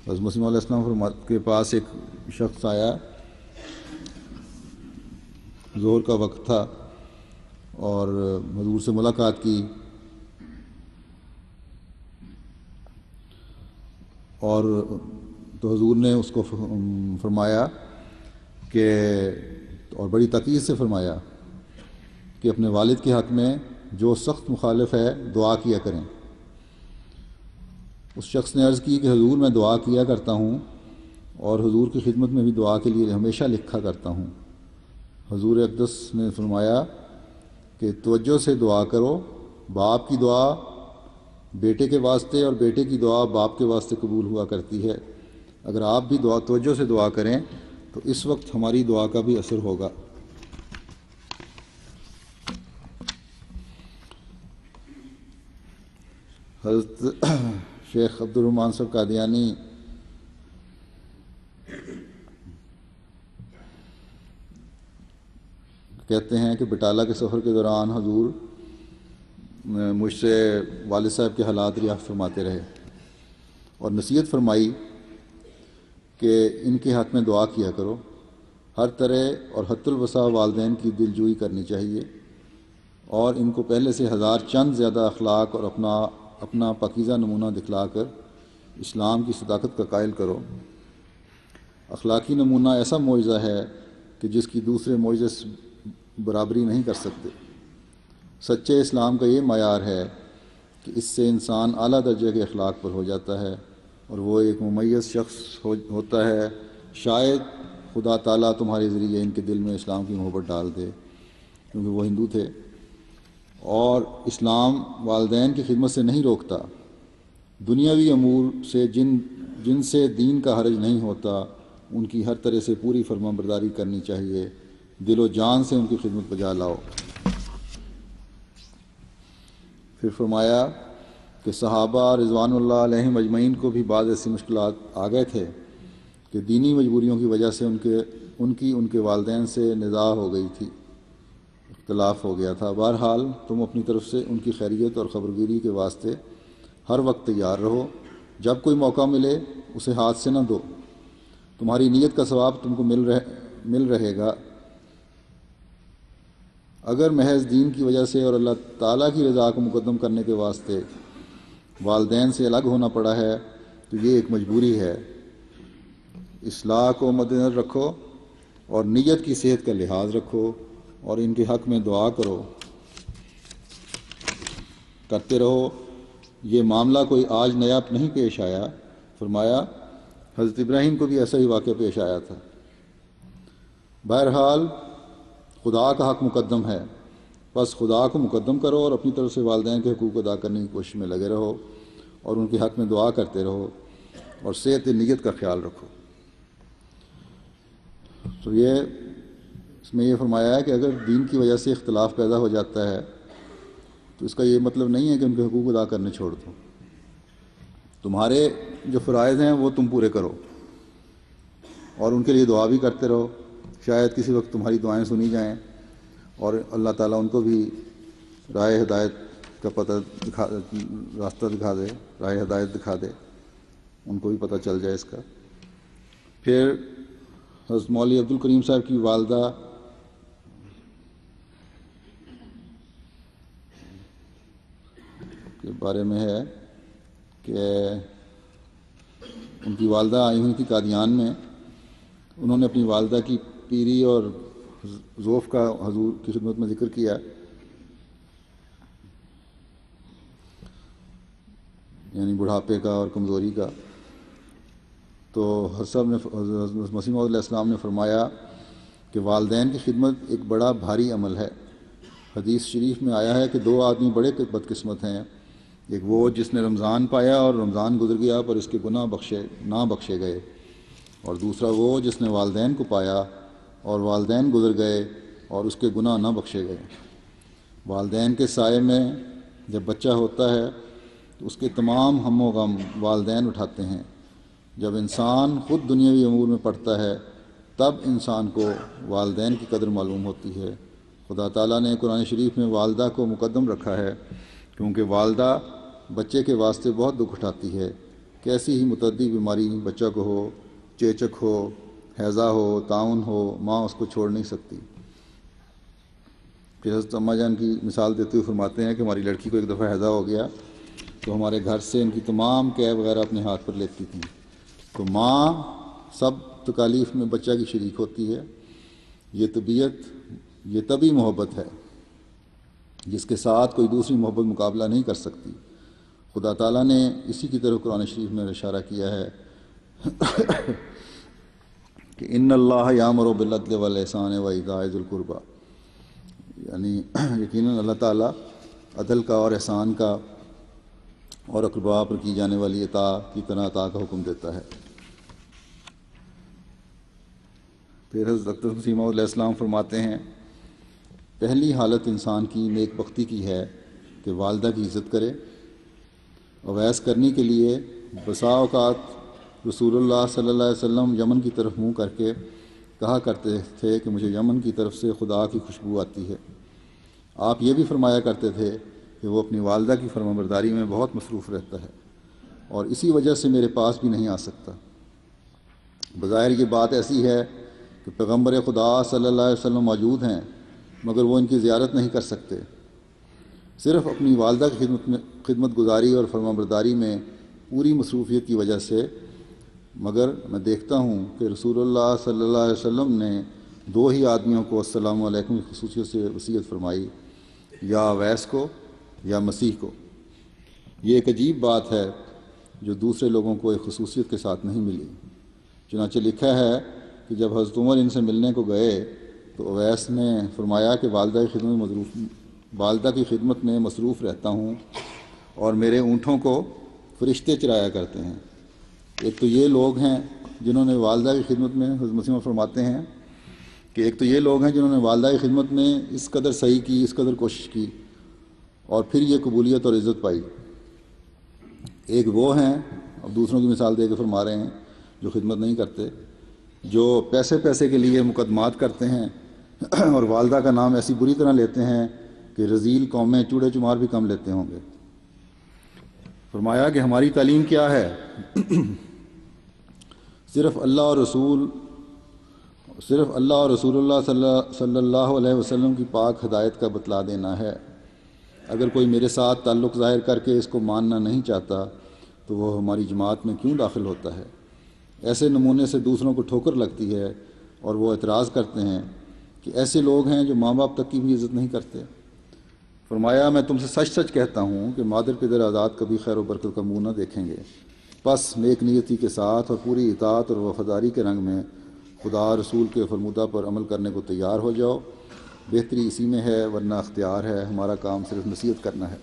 حضرت مسیح علیہ السلام کے پاس ایک شخص آیا، ظہر کا وقت تھا، اور حضور سے ملاقات کی، اور تو حضور نے اس کو فرمایا کہ، اور بڑی تاکید سے فرمایا کہ اپنے والد کے حق میں جو سخت مخالف ہے دعا کیا کریں۔ اس شخص نے عرض کی کہ حضور میں دعا کیا کرتا ہوں، اور حضور کی خدمت میں بھی دعا کے لیے ہمیشہ لکھا کرتا ہوں۔ حضور اقدس نے فرمایا کہ توجہ سے دعا کرو، باپ کی دعا بیٹے کے واسطے اور بیٹے کی دعا باپ کے واسطے قبول ہوا کرتی ہے۔ اگر آپ بھی توجہ سے دعا کریں تو اس وقت ہماری دعا کا بھی اثر ہوگا۔ حضرت شیخ عبد الرحمن صاحب قادیانی کہتے ہیں کہ بٹالہ کے سفر کے دوران حضور مجھ سے والد صاحب کے حالات ریافت فرماتے رہے اور نصیحت فرمائی کہ ان کے حق میں دعا کیا کرو، ہر طرح اور حتی الوسع والدین کی دلجوئی کرنی چاہیے، اور ان کو پہلے سے ہزار چند زیادہ اخلاق اور اپنا پاکیزہ نمونہ دکھلا کر اسلام کی صداقت کا قائل کرو۔ اخلاقی نمونہ ایسا معجزہ ہے کہ جس کی دوسرے معجزے سے برابری نہیں کر سکتے۔ سچے اسلام کا یہ معیار ہے کہ اس سے انسان اعلیٰ درجے کے اخلاق پر ہو جاتا ہے اور وہ ایک ممیز شخص ہوتا ہے۔ شاید خدا تعالیٰ تمہارے ذریعے ان کے دل میں اسلام کی محبت ڈال دے، کیونکہ وہ ہندو تھے، اور اسلام والدین کی خدمت سے نہیں روکتا۔ دنیاوی امور سے جن سے دین کا حرج نہیں ہوتا ان کی ہر طرح سے پوری فرمانبرداری کرنی چاہیے، دل و جان سے ان کی خدمت بجا لاؤ۔ پھر فرمایا کہ صحابہ رضوان اللہ علیہم اجمعین کو بھی بعض ایسی مشکلات آ گئے تھے کہ دینی مجبوریوں کی وجہ سے ان کے والدین سے نزاع ہو گئی تھی، اختلاف ہو گیا تھا۔ بہرحال تم اپنی طرف سے ان کی خیریت اور خبرگیری کے واسطے ہر وقت تیار رہو، جب کوئی موقع ملے اسے ہاتھ سے نہ دو، تمہاری نیت کا ثواب تم کو مل رہے گا۔ اگر محض دین کی وجہ سے اور اللہ تعالیٰ کی رضا کو مقدم کرنے کے واسطے والدین سے الگ ہونا پڑا ہے تو یہ ایک مجبوری ہے۔ اصلاح کو مد نظر رکھو اور نیت کی صحت کا لحاظ رکھو، اور ان کے حق میں دعا کرتے رہو۔ یہ معاملہ کوئی آج نیا نہیں پیش آیا، فرمایا حضرت ابراہیم کو بھی ایسا ہی واقعہ پیش آیا تھا۔ بہرحال خدا کا حق مقدم ہے، بس خدا کو مقدم کرو اور اپنی طرف سے والدین کے حقوق ادا کرنے کی کوشش میں لگے رہو، اور ان کے حق میں دعا کرتے رہو، اور صحت نیت کا خیال رکھو۔ تو اس میں یہ فرمایا ہے کہ اگر دین کی وجہ سے اختلاف پیدا ہو جاتا ہے تو اس کا یہ مطلب نہیں ہے کہ ان کے حقوق ادا کرنے چھوڑ دو۔ تمہارے جو فرائض ہیں وہ تم پورے کرو اور ان کے لیے دعا بھی کرتے رہو، شاید کسی وقت تمہاری دعائیں سنی جائیں اور اللہ تعالیٰ ان کو بھی راہ ہدایت کا راستہ دکھا دے، راہ ہدایت دکھا دے، ان کو بھی پتہ چل جائے اس کا۔ پھر حضرت مولوی عبد الکریم صاحب کی والدہ کے بارے میں ہے کہ ان کی والدہ آئی ہوئی تھی قادیان میں، انہوں نے اپنی والدہ کی پیری اور ضعف کا حضور کی خدمت میں ذکر کیا، یعنی بڑھاپے کا اور کمزوری کا۔ تو حضرت مسیح موعود علیہ السلام نے فرمایا کہ والدین کی خدمت ایک بڑا بھاری عمل ہے۔ حدیث شریف میں آیا ہے کہ دو آدمی بڑے بدقسمت ہیں، ایک وہ جس نے رمضان پایا اور رمضان گزر گیا پر اس کے گناہ نہ بخشے گئے، اور دوسرا وہ جس نے والدین کو پایا اور والدین گزر گئے اور اس کے گناہ نہ بخشے گئے۔ والدین کے سائے میں جب بچہ ہوتا ہے تو اس کے تمام ہم و غم والدین اٹھاتے ہیں۔ جب انسان خود دنیاوی امور میں پڑتا ہے تب انسان کو والدین کی قدر معلوم ہوتی ہے۔ خدا تعالیٰ نے قرآن شریف میں والدہ کو مقدم رکھا ہے کیونکہ والدہ بچے کے واسطے بہت دکھ اٹھاتی ہے۔ کیسی ہی متعدی بیماری بچہ کو ہو، چیچک ہو، ہیضہ ہو، طاعون ہو، ماں اس کو چھوڑ نہیں سکتی۔ پھر حضرت اماں جان کی مثال دیتے ہوئے فرماتے ہیں کہ ہماری لڑکی کو ایک دفعہ ہیضہ ہو گیا تو ہمارے گھر سے ان کی تمام کیب وغیرہ اپنے ہاتھ پر لیتی تھیں۔ تو ماں سب تکالیف میں بچہ کی شریک ہوتی ہے۔ یہ طبی محبت ہے جس کے ساتھ کوئی دوسری محبت مقابلہ نہیں کر سکتی۔ خدا تعالیٰ نے اسی کی طرف قرآن شریف میں اشارہ کیا ہے کہ ان اللہ یامر بالعدل والاحسان وایتاء ذی القربی، یعنی یقیناً اللہ تعالیٰ عدل کا اور احسان کا اور اقربا پر کی جانے والی عطا کی طرح عطا کا حکم دیتا ہے۔ پھر حضرت مسیح موعود علیہ السلام فرماتے ہیں پہلی حالت انسان کی نیک بختی کی ہے کہ والدہ کی عزت کرے۔ اویس کرنے کے لیے بسا اوقات رسول اللہ صلی اللہ علیہ وسلم یمن کی طرف منہ کر کے کہا کرتے تھے کہ مجھے یمن کی طرف سے خدا کی خوشبو آتی ہے۔ آپ یہ بھی فرمایا کرتے تھے کہ وہ اپنی والدہ کی فرمانبرداری میں بہت مصروف رہتا ہے اور اسی وجہ سے میرے پاس بھی نہیں آ سکتا۔ بظاہر یہ بات ایسی ہے کہ پیغمبر خدا صلی اللہ علیہ وسلم موجود ہیں مگر وہ ان کی زیارت نہیں کر سکتے۔ صرف اپنی والدہ کی خدمت گزاری اور فرمانبرداری میں پوری مصروفیت کی وجہ سے، مگر میں دیکھتا ہوں کہ رسول اللہ صلی اللہ علیہ وسلم نے 2 ہی آدمیوں کو السلام علیکم کی خصوصیت سے وصیت فرمائی، یا اویس کو یا مسیح کو۔ یہ ایک عجیب بات ہے جو دوسرے لوگوں کو ایک خصوصیت کے ساتھ نہیں ملی۔ چنانچہ لکھا ہے کہ جب حضرت عمر ان سے ملنے کو گئے تو اویس نے فرمایا کہ والدہ کی خدمت میں مصروف رہتا ہوں اور میرے اونٹوں کو فرشتے چرایا کرتے ہیں۔ ایک تو یہ لوگ ہیں جنہوں نے والدہ کی خدمت میں، حضرت مسیح فرماتے ہیں کہ ایک تو یہ لوگ ہیں جنہوں نے والدہ کی خدمت میں اس قدر صحیح کی، اس قدر کوشش کی اور پھر یہ قبولیت اور عزت پائی۔ ایک وہ ہیں، اب دوسروں کی مثال دے کے فرما رہے ہیں، جو خدمت نہیں کرتے، جو پیسے کے لیے مقدمات کرتے ہیں اور والدہ کا نام ایسی بری طرح لیتے ہیں کہ رذیل قومیں چوڑے چمار بھی کم لیتے ہوں گے۔ فرمایا کہ ہماری تعلیم کیا ہے؟ صرف اللہ اور رسول اللہ صلی اللہ علیہ وسلم کی پاک ہدایت کا بتلا دینا ہے۔ اگر کوئی میرے ساتھ تعلق ظاہر کر کے اس کو ماننا نہیں چاہتا تو وہ ہماری جماعت میں کیوں داخل ہوتا ہے؟ ایسے نمونے سے دوسروں کو ٹھوکر لگتی ہے اور وہ اعتراض کرتے ہیں کہ ایسے لوگ ہیں جو ماں باپ تک کی بھی عزت نہیں کرتے۔ فرمایا میں تم سے سچ سچ کہتا ہوں کہ مادر پدر آزاد کبھی خیر و برکت کا منہ نہ دیکھیں گے۔ پس نیک نیتی کے ساتھ اور پوری اطاعت اور وفاداری کے رنگ میں خدا رسول کے فرمودہ پر عمل کرنے کو تیار ہو جاؤ۔ بہتری اسی میں ہے، ورنہ اختیار ہے، ہمارا کام صرف نصیحت کرنا ہے۔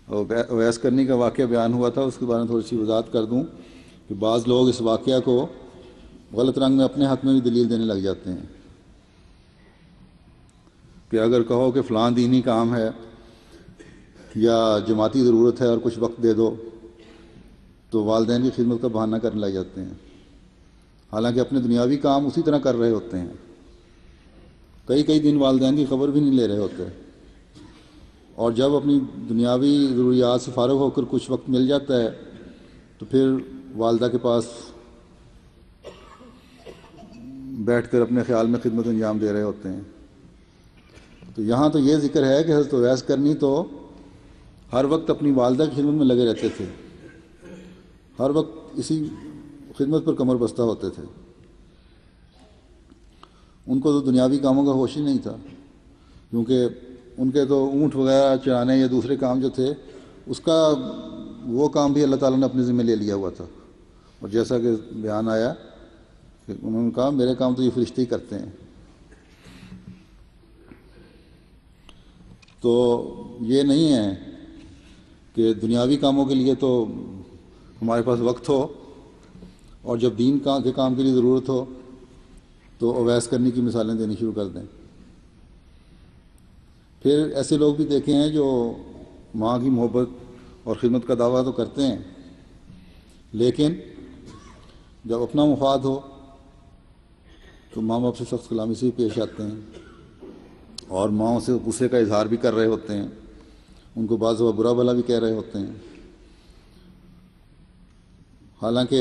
اویس کرنی کا واقعہ بیان ہوا تھا، اس کے بارے میں تھوڑی سی وضاحت کر دوں کہ بعض لوگ اس واقعہ کو غلط رنگ میں اپنے حق میں بھی دلیل دینے لگ جاتے ہیں کہ اگر کہو کہ فلاں دینی کام ہے یا جماعتی ضرورت ہے اور کچھ وقت دے دو تو والدین کی خدمت کا بہانہ کرنے لگ جاتے ہیں، حالانکہ اپنے دنیاوی کام اسی طرح کر رہے ہوتے ہیں۔ کئی دن والدین کی خبر بھی نہیں لے رہے ہوتے، اور جب اپنی دنیاوی ضروریات سے فارغ ہو کر کچھ وقت مل جاتا ہے تو پھر والدہ کے پاس بیٹھ کر اپنے خیال میں خدمت انجام دے رہے ہوتے ہیں۔ تو یہاں تو یہ ذکر ہے کہ حضرت اویس کرنی تو ہر وقت اپنی والدہ کی خدمت میں لگے رہتے تھے، ہر وقت اسی خدمت پر کمر بستہ ہوتے تھے۔ ان کو تو دنیاوی کاموں کا ہوش ہی نہیں تھا، کیونکہ ان کے تو اونٹ وغیرہ چرانے یا دوسرے کام جو تھے اس کا وہ کام بھی اللہ تعالیٰ نے اپنے ذمہ لے لیا ہوا تھا، اور جیسا کہ بیان آیا کہ انہوں نے کہا میرے کام تو یہ فرشتے ہی کرتے ہیں۔ تو یہ نہیں ہے کہ دنیاوی کاموں کے لیے تو ہمارے پاس وقت ہو، اور جب دین کے کام کے لیے ضرورت ہو تو اویس کرنے کی مثالیں دینی شروع کر دیں۔ پھر ایسے لوگ بھی دیکھے ہیں جو ماں کی محبت اور خدمت کا دعویٰ تو کرتے ہیں، لیکن جب اپنا مفاد ہو تو ماں باپ سے سخت کلامی سے بھی پیش آتے ہیں اور ماؤں سے غصے کا اظہار بھی کر رہے ہوتے ہیں، ان کو بعض دفعہ برا بھلا بھی کہہ رہے ہوتے ہیں، حالانکہ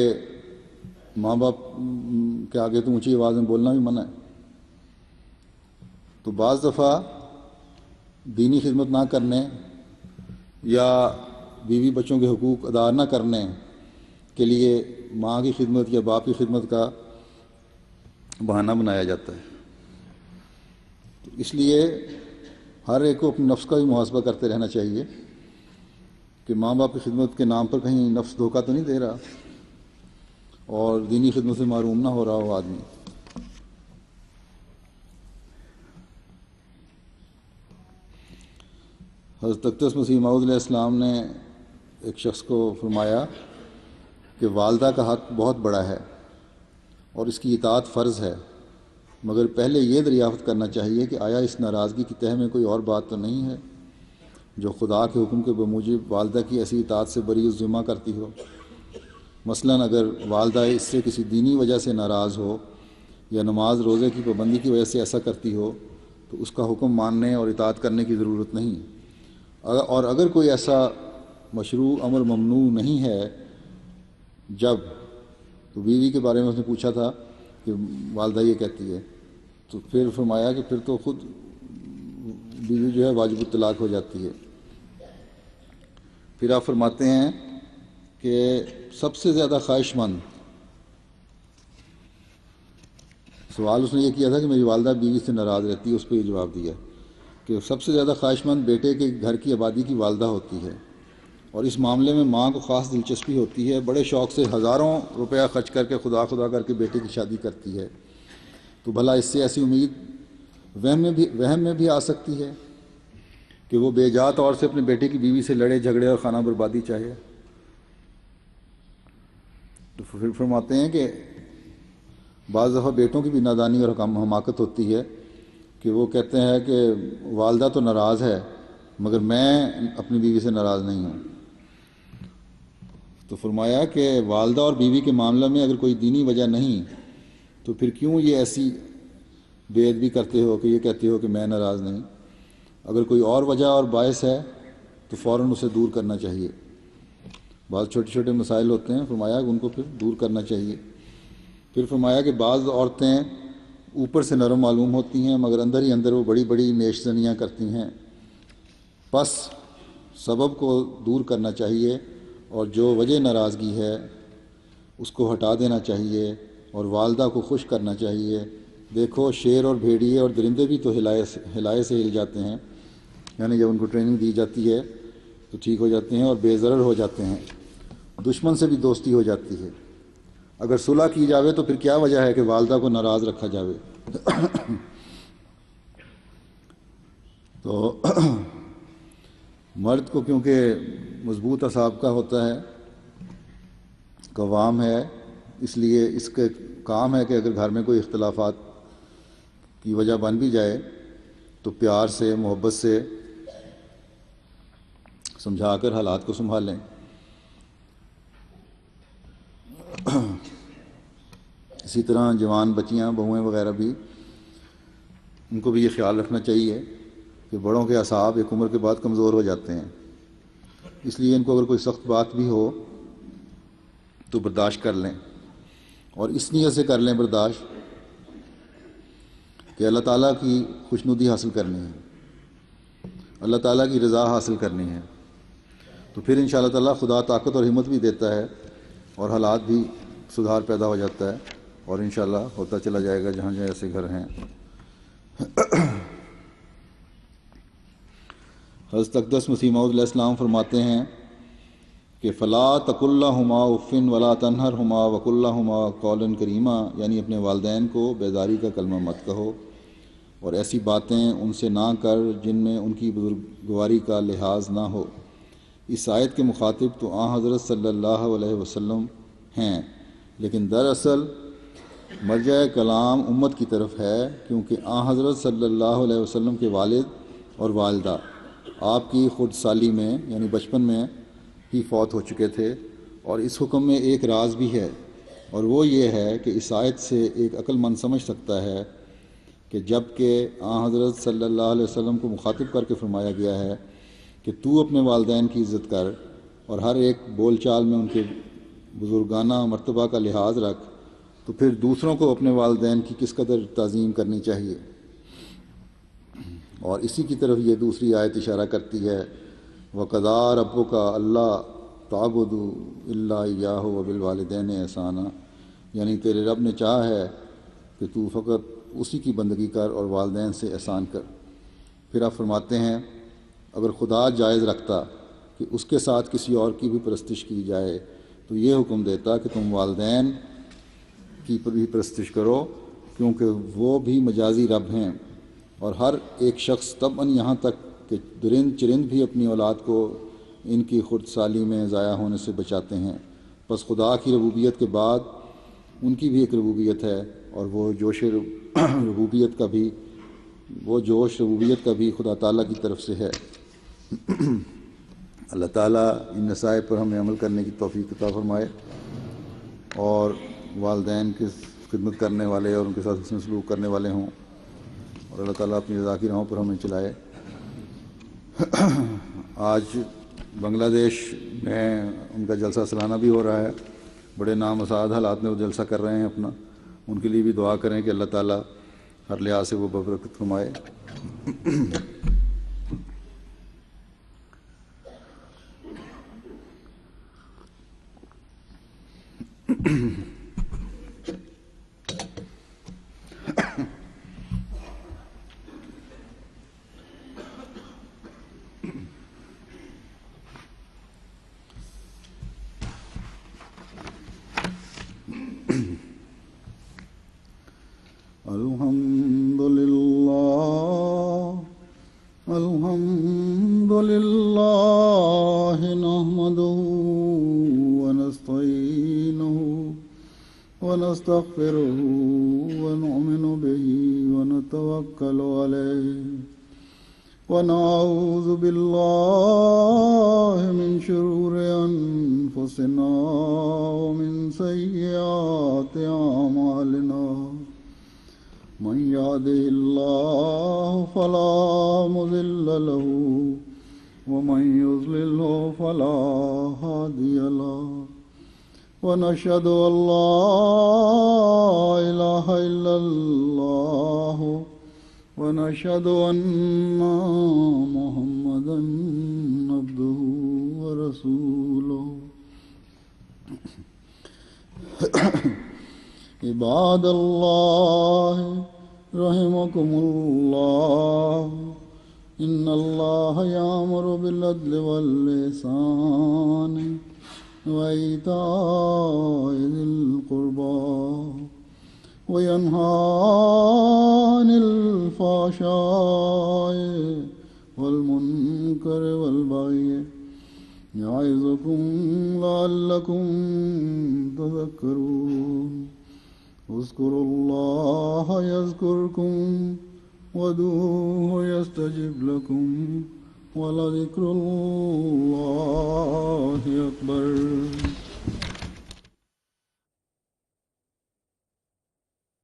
ماں باپ کے آگے تو اونچی آواز میں بولنا بھی منع ہے۔ تو بعض دفعہ دینی خدمت نہ کرنے یا بیوی بچوں کے حقوق ادا نہ کرنے کے لیے ماں کی خدمت یا باپ کی خدمت کا بہانہ بنایا جاتا ہے۔ تو اس لیے ہر ایک کو اپنے نفس کا بھی محاسبہ کرتے رہنا چاہیے کہ ماں باپ کی خدمت کے نام پر کہیں نفس دھوکہ تو نہیں دے رہا اور دینی خدمت سے محروم نہ ہو رہا ہو آدمی۔ حضرت اقدس مسیح موعود علیہ السلام نے ایک شخص کو فرمایا کہ والدہ کا حق بہت بڑا ہے اور اس کی اطاعت فرض ہے، مگر پہلے یہ دریافت کرنا چاہیے کہ آیا اس ناراضگی کی تہ میں کوئی اور بات تو نہیں ہے جو خدا کے حکم کے بموجب والدہ کی ایسی اطاعت سے بری الذمہ کرتی ہو۔ مثلاً اگر والدہ اس سے کسی دینی وجہ سے ناراض ہو یا نماز روزے کی پابندی کی وجہ سے ایسا کرتی ہو تو اس کا حکم ماننے اور اطاعت کرنے کی ضرورت نہیں، اور اگر کوئی ایسا مشروع امر ممنوع نہیں ہے جب تو بیوی کے بارے میں اس نے پوچھا تھا کہ والدہ یہ کہتی ہے، تو پھر فرمایا کہ پھر تو خود بیوی جو ہے واجب الطلاق ہو جاتی ہے۔ پھر آپ فرماتے ہیں کہ سب سے زیادہ خواہش مند، سوال اس نے یہ کیا تھا کہ میری والدہ بیوی سے ناراض رہتی ہے، اس پہ یہ جواب دیا کہ سب سے زیادہ خواہش مند بیٹے کے گھر کی آبادی کی والدہ ہوتی ہے، اور اس معاملے میں ماں کو خاص دلچسپی ہوتی ہے، بڑے شوق سے ہزاروں روپیہ خرچ کر کے خدا کر کے بیٹے کی شادی کرتی ہے۔ تو بھلا اس سے ایسی امید وہم میں بھی آ سکتی ہے کہ وہ بے جا طور سے اپنے بیٹے کی بیوی سے لڑے جھگڑے اور خانہ بربادی چاہے؟ تو پھر فرماتے ہیں کہ بعض دفعہ بیٹوں کی بھی نادانی اور حماقت ہوتی ہے کہ وہ کہتے ہیں کہ والدہ تو ناراض ہے مگر میں اپنی بیوی سے ناراض نہیں ہوں۔ تو فرمایا کہ والدہ اور بیوی کے معاملہ میں اگر کوئی دینی وجہ نہیں تو پھر کیوں یہ ایسی بے ادبی کرتے ہو کہ یہ کہتے ہو کہ میں ناراض نہیں؟ اگر کوئی اور وجہ اور باعث ہے تو فوراً اسے دور کرنا چاہیے۔ بعض چھوٹے چھوٹے مسائل ہوتے ہیں، فرمایا کہ ان کو پھر دور کرنا چاہیے۔ پھر فرمایا کہ بعض عورتیں اوپر سے نرم معلوم ہوتی ہیں مگر اندر ہی اندر وہ بڑی بڑی نیش زنیاں کرتی ہیں، پس سبب کو دور کرنا چاہیے اور جو وجہ ناراضگی ہے اس کو ہٹا دینا چاہیے اور والدہ کو خوش کرنا چاہیے۔ دیکھو شیر اور بھیڑیے اور درندے بھی تو ہلائے سے ہل جاتے ہیں، یعنی جب ان کو ٹریننگ دی جاتی ہے تو ٹھیک ہو جاتے ہیں اور بے ضرر ہو جاتے ہیں، دشمن سے بھی دوستی ہو جاتی ہے۔ اگر صلح کی جاوے تو پھر کیا وجہ ہے کہ والدہ کو ناراض رکھا جاوے؟ تو مرد کو کیونکہ مضبوط اعصاب کا ہوتا ہے، قوام ہے، اس لیے اس کے کام ہے کہ اگر گھر میں کوئی اختلافات کی وجہ بن بھی جائے تو پیار سے محبت سے سمجھا کر حالات کو سنبھالیں۔ اسی طرح جوان بچیاں بہویں وغیرہ بھی، ان کو بھی یہ خیال رکھنا چاہیے کہ بڑوں کے اعصاب ایک عمر کے بعد کمزور ہو جاتے ہیں، اس لیے ان کو اگر کوئی سخت بات بھی ہو تو برداشت کر لیں، اور اس نیت سے کر لیں برداشت کہ اللہ تعالیٰ کی خوشنودی حاصل کرنی ہے، اللہ تعالیٰ کی رضا حاصل کرنی ہے، تو پھر انشاءاللہ تعالیٰ خدا طاقت اور ہمت بھی دیتا ہے اور حالات بھی سدھار پیدا ہو جاتا ہے، اور انشاءاللہ ہوتا چلا جائے گا جہاں جہاں ایسے گھر ہیں۔ حضرت اقدس مسیح موعود علیہ السلام فرماتے ہیں کہ فلا تقل لہما اف ولا تنہرہما وقل لہما قولا کریما، یعنی اپنے والدین کو بیداری کا کلمہ مت کہو اور ایسی باتیں ان سے نہ کر جن میں ان کی بزرگواری کا لحاظ نہ ہو۔ اس آیت کے مخاطب تو حضرت صلی اللہ علیہ وسلم ہیں، لیکن دراصل مرجع کلام امت کی طرف ہے، کیونکہ حضرت صلی اللہ علیہ وسلم کے والد اور والدہ آپ کی خود سالی میں یعنی بچپن میں ہی فوت ہو چکے تھے۔ اور اس حکم میں ایک راز بھی ہے، اور وہ یہ ہے کہ اس آیت سے ایک عقل مند سمجھ سکتا ہے کہ جب کہ حضرت صلی اللہ علیہ وسلم کو مخاطب کر کے فرمایا گیا ہے کہ تو اپنے والدین کی عزت کر اور ہر ایک بول چال میں ان کے بزرگانہ مرتبہ کا لحاظ رکھ، تو پھر دوسروں کو اپنے والدین کی کس قدر تعظیم کرنی چاہیے۔ اور اسی کی طرف یہ دوسری آیت اشارہ کرتی ہے، وَقَضَىٰ رَبُّكَ أَلَّا تَعْبُدُوا إِلَّا إِيَّاهُ وَبِالْوَالِدَيْنِ إِحْسَانًا، یعنی تیرے رب نے چاہا ہے کہ تو فقط اسی کی بندگی کر اور والدین سے احسان کر۔ پھر آپ فرماتے ہیں اگر خدا جائز رکھتا کہ اس کے ساتھ کسی اور کی بھی پرستش کی جائے تو یہ حکم دیتا کہ تم والدین کی بھی پرستش کرو، کیونکہ وہ بھی مجازی رب ہیں، اور ہر ایک شخص طبعاً یہاں تک کہ درند چرند بھی اپنی اولاد کو ان کی خرد سالی میں ضائع ہونے سے بچاتے ہیں۔ بس خدا کی ربوبیت کے بعد ان کی بھی ایک ربوبیت ہے، اور وہ جوش ربوبیت کا بھی خدا تعالیٰ کی طرف سے ہے۔ اللہ تعالیٰ ان نصائح پر ہمیں عمل کرنے کی توفیق عطا فرمائے، اور والدین کی خدمت کرنے والے اور ان کے ساتھ حسن سلوک کرنے والے ہوں، اور اللہ تعالیٰ اپنی رضا کی راہوں پر ہمیں چلائے۔ آج بنگلہ دیش میں ان کا جلسہ سالانہ بھی ہو رہا ہے، بڑے نامساعد حالات میں وہ جلسہ کر رہے ہیں اپنا، ان کے لیے بھی دعا کریں کہ اللہ تعالیٰ ہر لحاظ سے وہ برکت فرمائے۔ الحمد لله نحمده ونستعينه ونستغفره ونؤمن به ونتوكل عليه ونعوذ بالله من شرور أنفسنا ومن سيئات أعمالنا، من يهده الله فلا مضل له ومن يضلل فلا هادي له، ونشهد أن لا إله إلا الله ونشهد أن محمدا عبده ورسوله۔ عباد الله رحمكم الله، إن الله يأمر بالعدل والإحسان وإيتاء ذي القربى وينهى عن الفحشاء والمنكر والبغي يعظكم لعلكم تذكرون۔ اذكروا الله يذكركم وادعوه يستجب لكم ولذكر الله أكبر۔